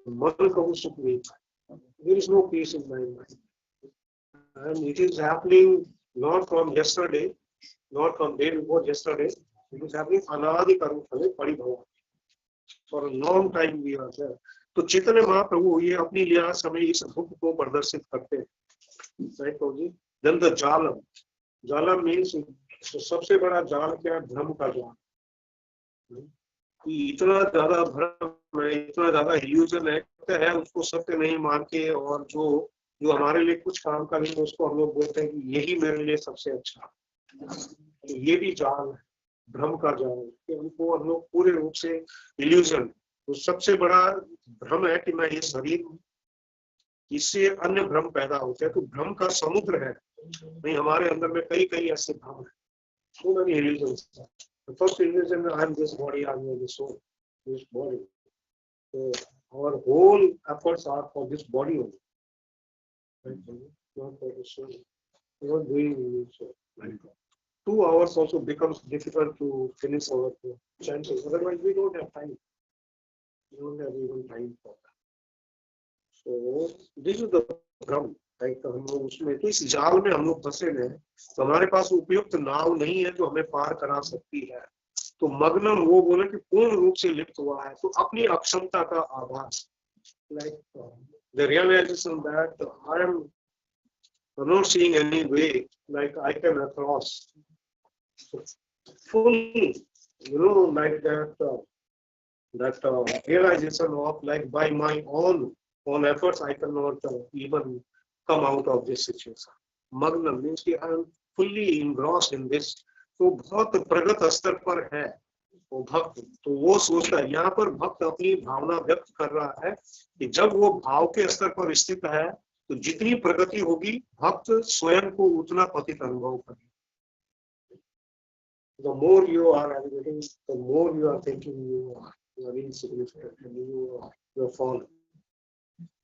मन कबू सुख नहीं पाए। There is no peace in my mind, and it is happening not from yesterday, not from day before yesterday. It is happening अनादि कर्म फले परिभव, for a long time we are there. तो चैतन्य महाप्रभु ये अपनी लीला समय इस दुख को प्रदर्शित करते हैं, right Prabhu ji. Then the jalam, jalam means सबसे बड़ा जाल क्या है? भ्रम का जाल। इतना ज्यादा भ्रम है, इतना ज्यादा इल्यूजन है उसको सत्य नहीं मान के, और जो हमारे लिए कुछ काम का नहीं उसको हम लोग बोलते हैं कि यही मेरे लिए सबसे अच्छा। तो ये भी जाल है, भ्रम का जाल, कि हमको हम लोग पूरे रूप से इल्यूजन। तो सबसे बड़ा भ्रम है कि मैं ये शरीर हूँ, इससे अन्य भ्रम पैदा होते हैं। तो भ्रम का समुद्र है नहीं, हमारे अंदर में कई ऐसे भ्रम है, so many illusions. The first illusion, I am this body, I am this soul, this body. So our whole efforts are for this body only, right? Not for the soul. We are doing so. 2 hours also becomes difficult to finish our chances. Otherwise, we don't have time. We don't have even time for that. So this is the भ्रम, हम लोग उसमें, तो इस जाल में हम लोग फंसे हैं। तो हमारे पास उपयुक्त नाव नहीं है जो हमें पार करा सकती है। तो मग्नम वो बोले कि पूर्ण रूप से लिप्त हुआ है, तो अपनी अक्षमता का आभास, like the realisation that I am not seeing any way like I can cross full, you know, like that realization of like by my own efforts I cannot even come out of this situation. Magnam means I am fully engrossed in this. तो बहुत प्रगत स्तर पर है वो भक्त। तो वो सोचता है, यहाँ पर भक्त अपनी भावना व्यक्त कर रहा है कि जब वो भाव के स्तर पर स्थित है तो जितनी प्रगति होगी भक्त स्वयं को उतना पतित अनुभव करेगा। The more you are elevating, the more you are thinking you are insignificant and you are fallen.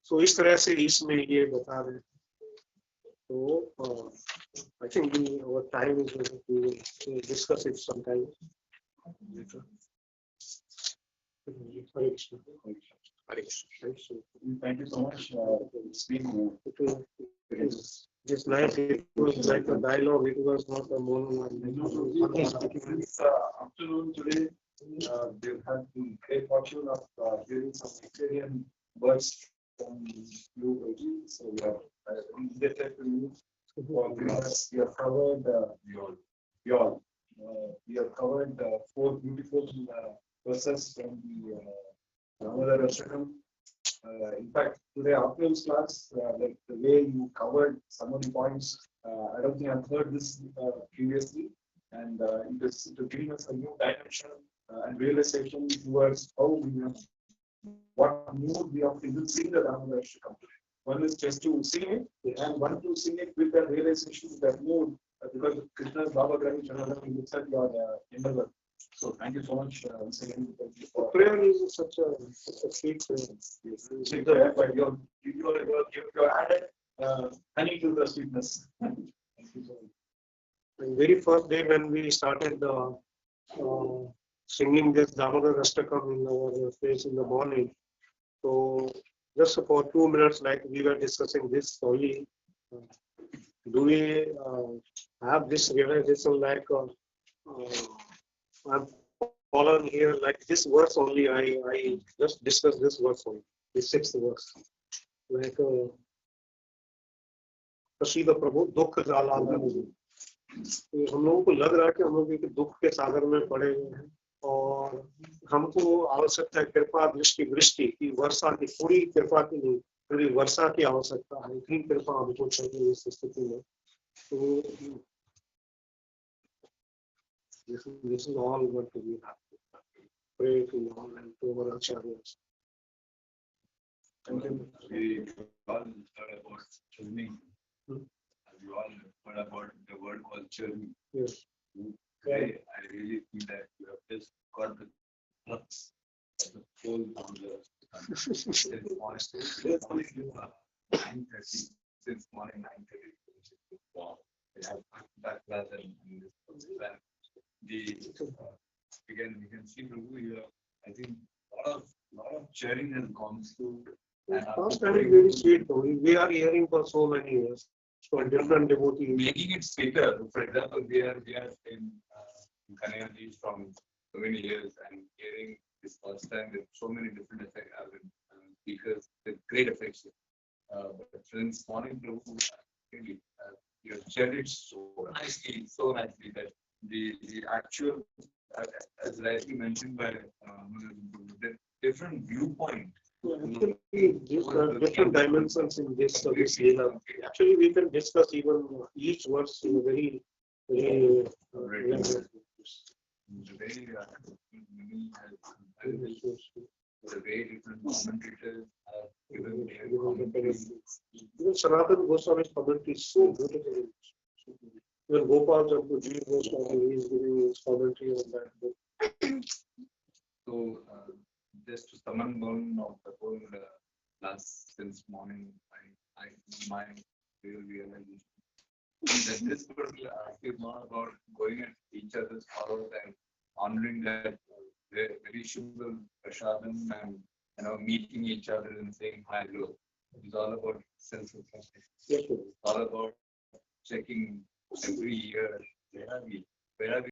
So इस तरह से इसमें ये बता रहे। So I think our time is going to discuss it sometime later. Hare Krishna. Thank you so much. It's been This night it was like a dialogue. It was not a monologue. afternoon today. They've had the great fortune of hearing some Victorian words from you, Prabhuji. So we are indebted to you for giving us. We have covered your. We have covered 4 beautiful verses from the Damodar Ashram. In fact, today afternoon's class, like the way you covered some of the points, I don't think I've heard this previously, and it is giving us a new dimension and realization towards how we have, what mood we have to even sing the Damodar Ashram. One is just to sing it, and one to sing it with that realization, that mood, because Krishna's Baba Granny Janadam looks at your endeavor. So thank you so much once again. Prayer is such a sweet prayer. Yes, but you added honey to the sweetness. Thank you so much. The very first day when we started singing this Damodar Ashtakam in our place in the morning, so just for 2 minutes, like we were discussing this only, do we have this realization like I'm following here like this verse only, I just discussed this verse only, the 6th verse, like प्रसीद प्रभु दुख जाला मुझे। तो हम लोगों को लग रहा है कि हम लोग एक दुख के सागर में पड़े हुए हैं और हमको आवश्यकता है कृपा दृष्टि वृष्टि की, वर्षा की, पूरी कृपा की नहीं, पूरी वर्षा की आवश्यकता है। इतनी कृपा हमको चाहिए इस स्थिति में। तो this is all what we have to pray to all and to our acharyas. Thank you. We all heard about journey. We all heard about the word called journey. Yes. Today, I really feel that you have just got the crux of the whole Damodar. Since morning 9:30. Since morning 9:30. Wow. We have that class and this plan. We can see Prabhu here. I think a lot of sharing has gone through. First time is very sweet. We are hearing for so many years from different devotees. Making it sweeter. For example, we are in Kanyaji from so many years and hearing this first time with so many different speakers with great affection. But since morning, Prabhu, really, you have shared it so nicely that the actual, as rightly mentioned by the different viewpoint. Actually, these are different dimensions in this service. Actually, we can discuss even each verse in a very the way different commentators have given their commentaries. Even Sanatana Goswami's commentary is so beautiful. Even Gopal Jambuji Goswami is giving his commentary on that book. So, just to summon down of the whole class since morning, my real realization that this particular act is not about going at each other's sorrows and honoring that very simple prashadam and meeting each other and saying hi, hello. It's all about self-reflection. It's all about checking every year where are we